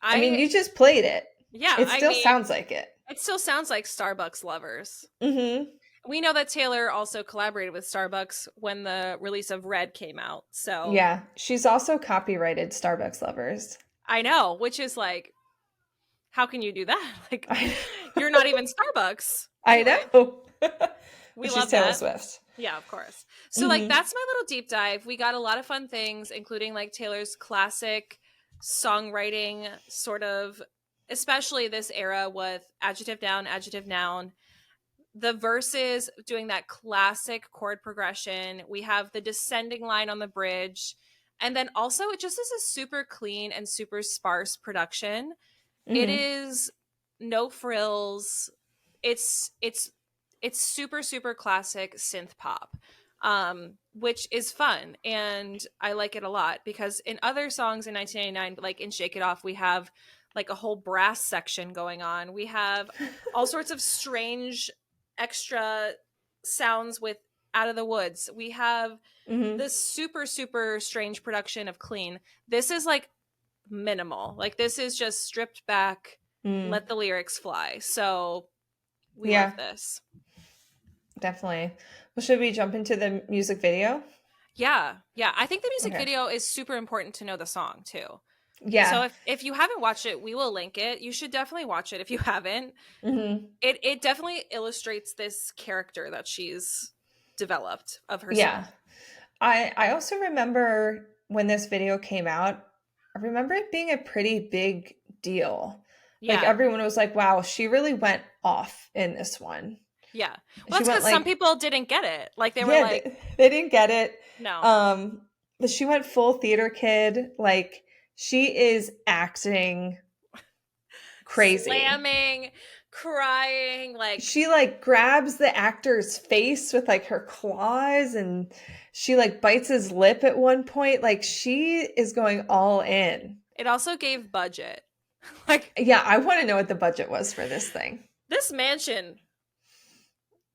I mean, you just played it. Yeah. It still sounds like it. It still sounds like Starbucks lovers. Mm-hmm. We know that Taylor also collaborated with Starbucks when the release of Red came out. So yeah, she's also copyrighted Starbucks lovers. I know, which is like, how can you do that? Like, you're not even Starbucks. I know. We she's love Taylor that. Swift. Yeah, of course. So like that's my little deep dive. We got a lot of fun things, including like Taylor's classic songwriting sort of, especially this era with adjective noun. The verses doing that classic chord progression. We have the descending line on the bridge. And then also it just is a super clean and super sparse production. It is no frills. It's super super classic synth pop, which is fun, and I like it a lot because in other songs in 1999, like in Shake It Off, we have like a whole brass section going on. We have all sorts of strange extra sounds with Out of the Woods. We have this super super strange production of Clean. This is like minimal. Like this is just stripped back, let the lyrics fly. So we love this. Definitely. Well, should we jump into the music video? Yeah. I think the music video is super important to know the song too. Yeah. So if you haven't watched it, we will link it. You should definitely watch it if you haven't. It definitely illustrates this character that she's developed of herself. Yeah. I also remember when this video came out, I remember it being a pretty big deal. Yeah. Like everyone was like, wow, she really went off in this one. Yeah. Well, that's because like, some people didn't get it. Like they were like they didn't get it. No. But she went full theater kid. Like she is acting crazy. Slamming, crying, like she like grabs the actor's face with like her claws, and she like bites his lip at one point. Like she is going all in. It also gave budget. Like yeah, I want to know what the budget was for this thing. This mansion,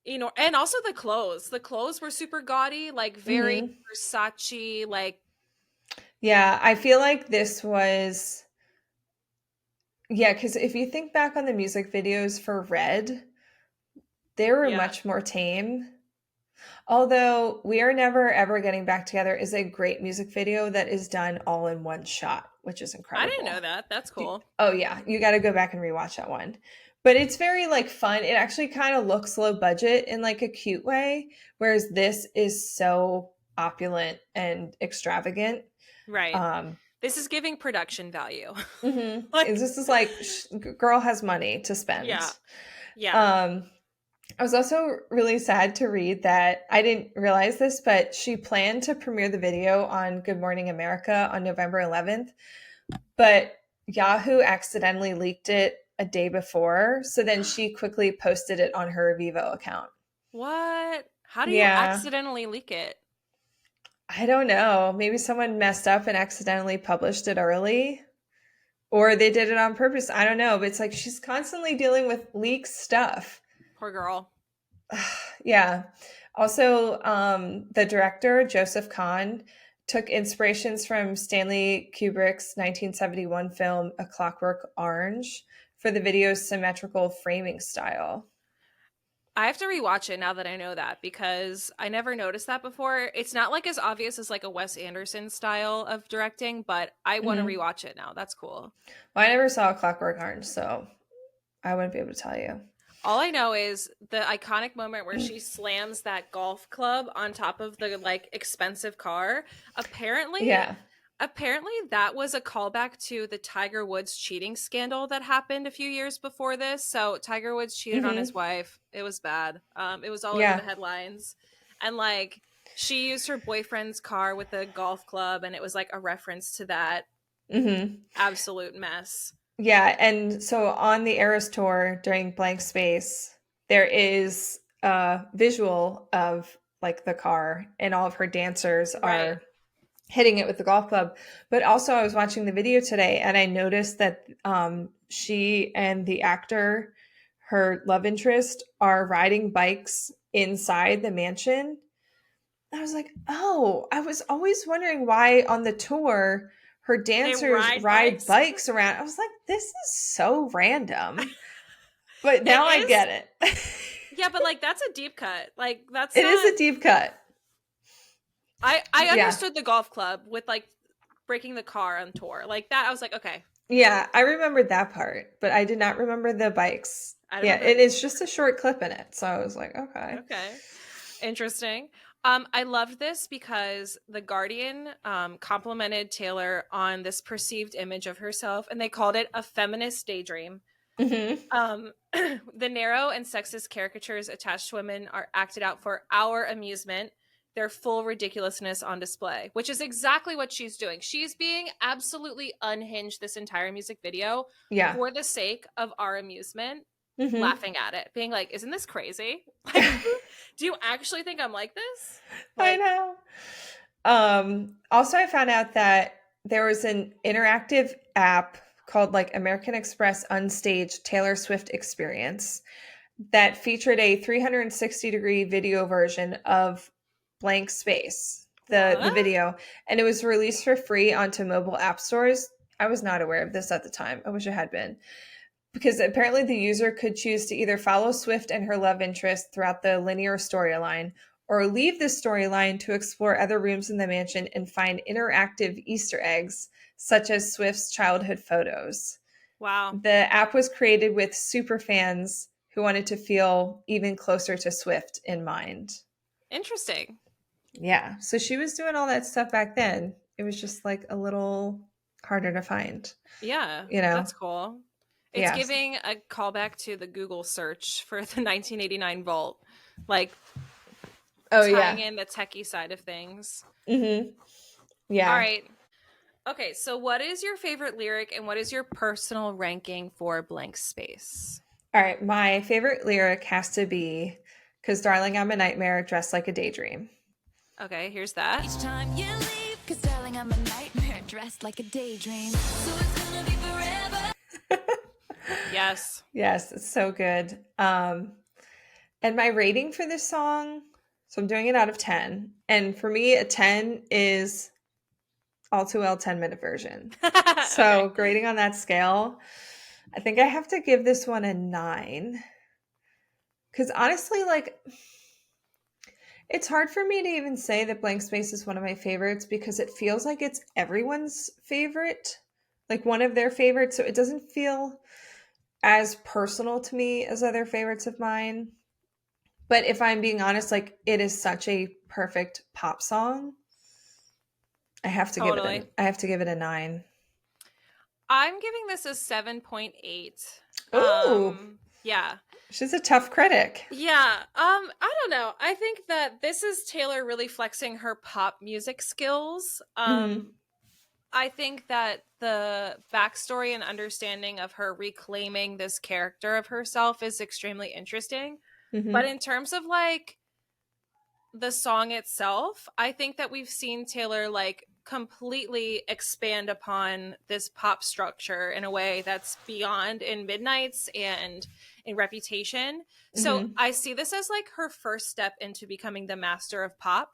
you know, and also the clothes. The clothes were super gaudy, like very Versace, like. Yeah, I feel like this was. Yeah, because if you think back on the music videos for Red, they were much more tame. Although We Are Never Ever Getting Back Together is a great music video that is done all in one shot, which is incredible. I didn't know that. That's cool. Oh yeah, you got to go back and rewatch that one. But it's very like fun. It actually kind of looks low budget in like a cute way, whereas this is so opulent and extravagant. Right. This is giving production value. Like, this is like girl has money to spend. Yeah. I was also really sad to read that I didn't realize this, but she planned to premiere the video on Good Morning America on November 11th, but Yahoo accidentally leaked it a day before. So then she quickly posted it on her Vivo account. What? How do you accidentally leak it? I don't know. Maybe someone messed up and accidentally published it early, or they did it on purpose. I don't know. But it's like she's constantly dealing with leaked stuff. Poor girl. Yeah. Also, the director, Joseph Kahn, took inspirations from Stanley Kubrick's 1971 film A Clockwork Orange for the video's symmetrical framing style. I have to rewatch it now that I know that, because I never noticed that before. It's not like as obvious as like a Wes Anderson style of directing, but I want to rewatch it now. That's cool. Well, I never saw A Clockwork Orange, so I wouldn't be able to tell you. All I know is the iconic moment where she slams that golf club on top of the like expensive car. Apparently that was a callback to the Tiger Woods cheating scandal that happened a few years before this. So Tiger Woods cheated on his wife. It was bad. It was all over the headlines. And like she used her boyfriend's car with a golf club, and it was like a reference to that absolute mess. Yeah, and so on the Eras tour during Blank Space, there is a visual of like the car, and all of her dancers are hitting it with the golf club. But also I was watching the video today, and I noticed that she and the actor, her love interest, are riding bikes inside the mansion. I was like, oh, I was always wondering why on the tour her dancers ride bikes around. I was like, this is so random. But now I get it. Yeah, but like that's a deep cut. Like it is a deep cut. I understood the golf club with like breaking the car on tour. Like that, I was like, okay. Yeah, I remembered that part, but I did not remember the bikes. It is just a short clip in it. So I was like, okay. Interesting. I loved this because The Guardian complimented Taylor on this perceived image of herself, and they called it a feminist daydream. The narrow and sexist caricatures attached to women are acted out for our amusement, their full ridiculousness on display, which is exactly what she's doing. She's being absolutely unhinged this entire music video Yeah. for the sake of our amusement, Mhm. laughing at it, being like, isn't this crazy? Like, do you actually think I'm like this? I Like, know. Also, I found out that there was an interactive app called like American Express Unstaged Taylor Swift Experience that featured a 360-degree video version of Blank Space, the what? video, and it was released for free onto mobile app stores. I was not aware of this at the time. I wish I had been. Because apparently the user could choose to either follow Swift and her love interest throughout the linear storyline or leave the storyline to explore other rooms in the mansion and find interactive Easter eggs, such as Swift's childhood photos. Wow. The app was created with super fans who wanted to feel even closer to Swift in mind. Interesting. Yeah, so she was doing all that stuff back then. It was just like a little harder to find. Yeah, You know? that's cool. It's Yeah. giving a callback to the Google search for the 1989 Vault, like tying in the techie side of things. Mm-hmm. Yeah. All right. Okay, so what is your favorite lyric and what is your personal ranking for Blank Space? All right, my favorite lyric has to be "'Cause darling, I'm a nightmare dressed like a daydream." Okay, here's that. Each time you leave, 'cause darling, I'm a nightmare dressed like a daydream. So it's gonna be forever. Yes. Yes, it's so good. And my rating for this song, so I'm doing it out of 10. And for me, a 10 is all too well 10-minute version. So Okay. grading on that scale, I think I have to give this one a 9. Because honestly, like, it's hard for me to even say that Blank Space is one of my favorites because it feels like it's everyone's favorite, like one of their favorites. So it doesn't feel as personal to me as other favorites of mine. But if I'm being honest, like, it is such a perfect pop song. I have to Totally. give it a 9. I'm giving this a 7.8. Ooh. Yeah. She's a tough critic. Yeah. I don't know. I think that this is Taylor really flexing her pop music skills. I think that the backstory and understanding of her reclaiming this character of herself is extremely interesting. But in terms of like the song itself, I think that we've seen Taylor like completely expand upon this pop structure in a way that's beyond in Midnights and in Reputation. So I see this as like her first step into becoming the master of pop.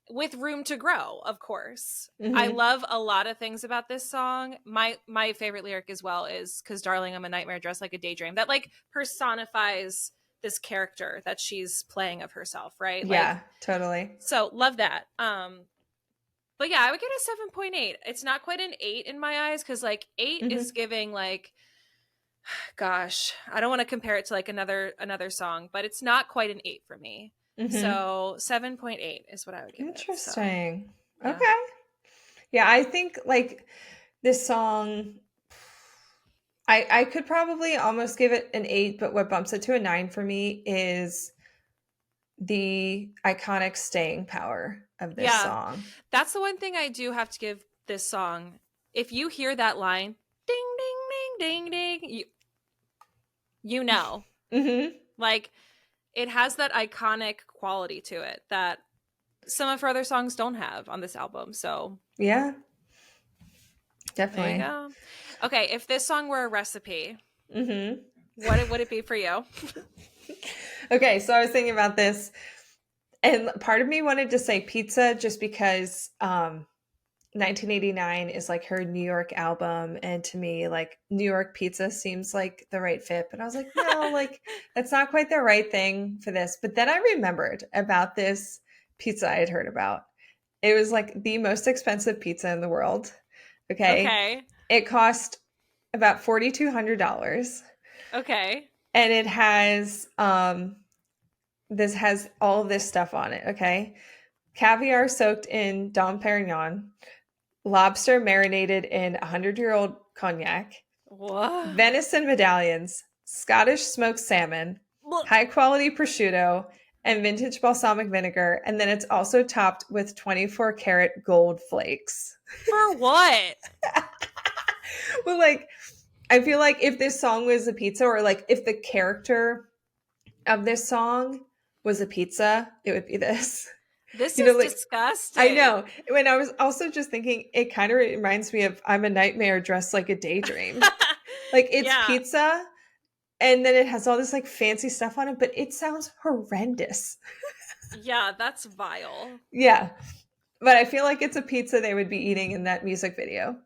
With room to grow, of course. I love a lot of things about this song. My favorite lyric as well is "'Cause darling, I'm a nightmare dressed like a daydream." That like personifies this character that she's playing of herself, right? Yeah, like, totally. So love that. But yeah, I would give it a 7.8. It's not quite an 8 in my eyes because like 8 is giving like, gosh, I don't want to compare it to like another song, but it's not quite an 8 for me. So 7.8 is what I would give Interesting. it. So, yeah. Okay. Yeah, I think like this song, I could probably almost give it an 8, but what bumps it to a 9 for me is the iconic staying power of this song. That's the one thing I do have to give this song. If you hear that line, ding, ding, ding, ding, ding, you know. Like, it has that iconic quality to it that some of her other songs don't have on this album. So yeah, definitely. There you go. Okay, if this song were a recipe, what would it be for you? Okay, so I was thinking about this, and part of me wanted to say pizza just because 1989 is like her New York album, and to me, like, New York pizza seems like the right fit. But I was like, no, like, that's not quite the right thing for this. But then I remembered about this pizza I had heard about. It was like the most expensive pizza in the world. Okay. It cost about $4,200. Okay. And it has this has all of this stuff on it, okay? Caviar soaked in Dom Perignon, lobster marinated in 100-year-old cognac, What? venison medallions, Scottish smoked salmon, Look, high-quality prosciutto, and vintage balsamic vinegar, and then it's also topped with 24-karat gold flakes. for what? Well, like, I feel like if this song was a pizza, or like if the character of this song was a pizza, it would be this. This You know, is like, disgusting. I know. When I was also just thinking, it kind of reminds me of I'm a Nightmare dressed like a daydream. Like, it's Yeah. pizza, and then it has all this like fancy stuff on it, but it sounds horrendous. Yeah, that's vile. Yeah. But I feel like it's a pizza they would be eating in that music video.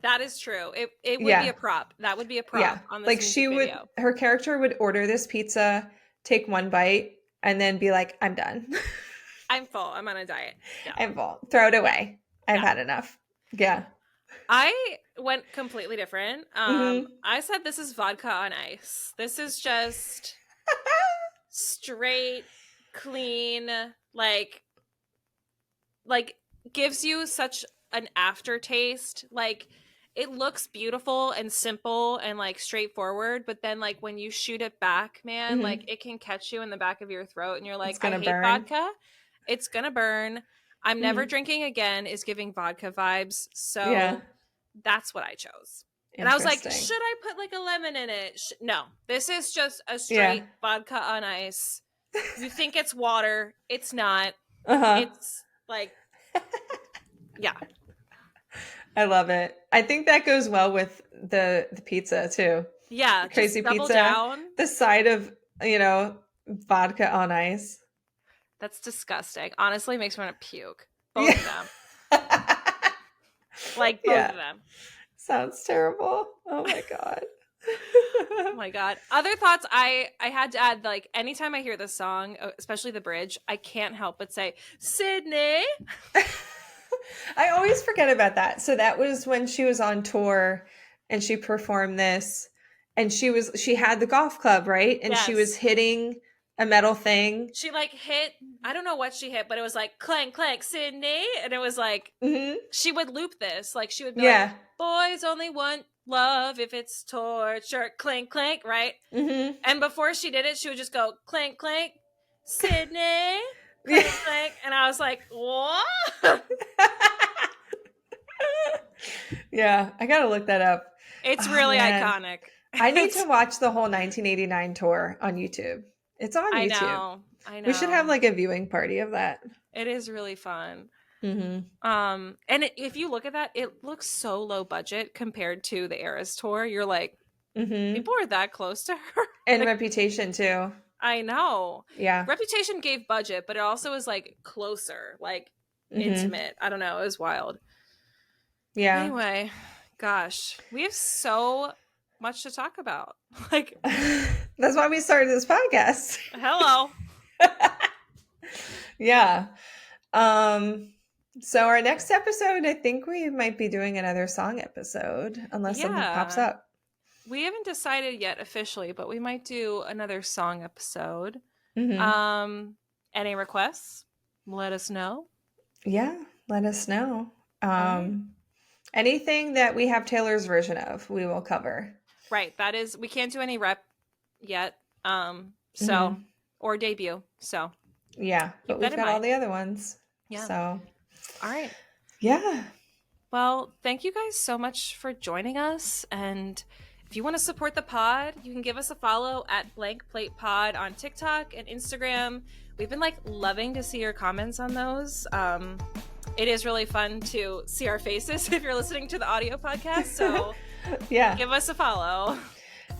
That is true. It would Yeah. be a prop. That would be a prop Yeah. on this Like, music she would, video. her character would order this pizza, take one bite, and then be like, I'm done. I'm full. I'm on a diet. Yeah. I'm full. Throw it away. I've Yeah. had enough. Yeah. I went completely different. Mhm. I said this is vodka on ice. This is just straight, clean, like gives you such an aftertaste. Like, it looks beautiful and simple and like straightforward, but then like when you shoot it back, man, Mhm. like it can catch you in the back of your throat and you're like, I gonna hate burn. vodka. It's gonna burn. I'm never Mhm. drinking again is giving vodka vibes. So Yeah. that's what I chose. And I was like, Interesting. should I put like a lemon in it? No, this is just a straight Yeah. vodka on ice. You think it's water. It's not. Uh-huh. It's like, yeah. I love it. I think that goes well with the pizza too. Yeah. Crazy just double pizza. down. The side of, vodka on ice. That's disgusting. Honestly, makes me want to puke. Both of them. Like, both of them. Sounds terrible. Oh my God. Oh my God. Other thoughts I had to add, like, anytime I hear this song, especially the bridge, I can't help but say, Sydney. I always forget about that. So that was when she was on tour and she performed this, and she had the golf club, right? And she was Yes. hitting a metal thing. She like hit, I don't know what she hit, but it was like clank, clank, Sydney. And it was like, Mhm. she would loop this. Like, she would be Yeah. like, boys only want love if it's torture, clank, clank, right? Mhm. And before she did it, she would just go clank, clank, Sydney, clank, clank. And I was like, what? Yeah, I gotta look that up. It's Oh, really man. iconic. I need to watch the whole 1989 tour on YouTube. It's on I YouTube. know. We should have like a viewing party of that. It is really fun. Mm-hmm. And if you look at that, it looks so low budget compared to the Eras tour. You're like, Mm-hmm. people are that close to her. And Reputation too. I know. Yeah. Reputation gave budget, but it also was like closer, like intimate. I don't know. It was wild. Yeah. Anyway, gosh, we have so much to talk about. Like, that's why we started this podcast. hello. Yeah. So our next episode, I think we might be doing another song episode, unless something pops Yeah. up. We haven't decided yet officially, but we might do another song episode. Mm-hmm. Any requests? Let us know. Yeah, let us know. Right. Anything that we have Taylor's version of, we will cover. Right. That is, we can't do any rep yet. Or debut. So, Yeah, but Keep we've that in got all mind. the other ones. Yeah. So, all right. yeah. Well, thank you guys so much for joining us. And if you want to support the pod, you can give us a follow at Blank Plate Pod on TikTok and Instagram. We've been like loving to see your comments on those. It is really fun to see our faces if you're listening to the audio podcast. So Yeah. give us a follow.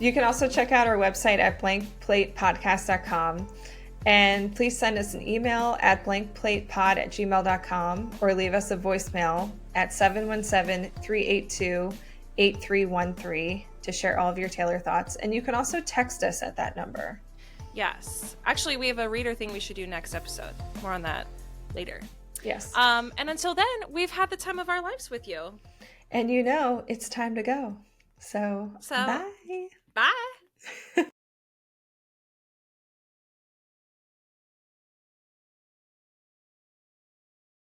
You can also check out our website at blankplatepodcast.com. And please send us an email at blankplatepod@gmail.com or leave us a voicemail at 717-382-8313 to share all of your Taylor thoughts. And you can also text us at that number. Yes. Actually, we have a reader thing we should do next episode. More on that later. Yes. And until then, we've had the time of our lives with you. And it's time to go. So So- bye. Bye.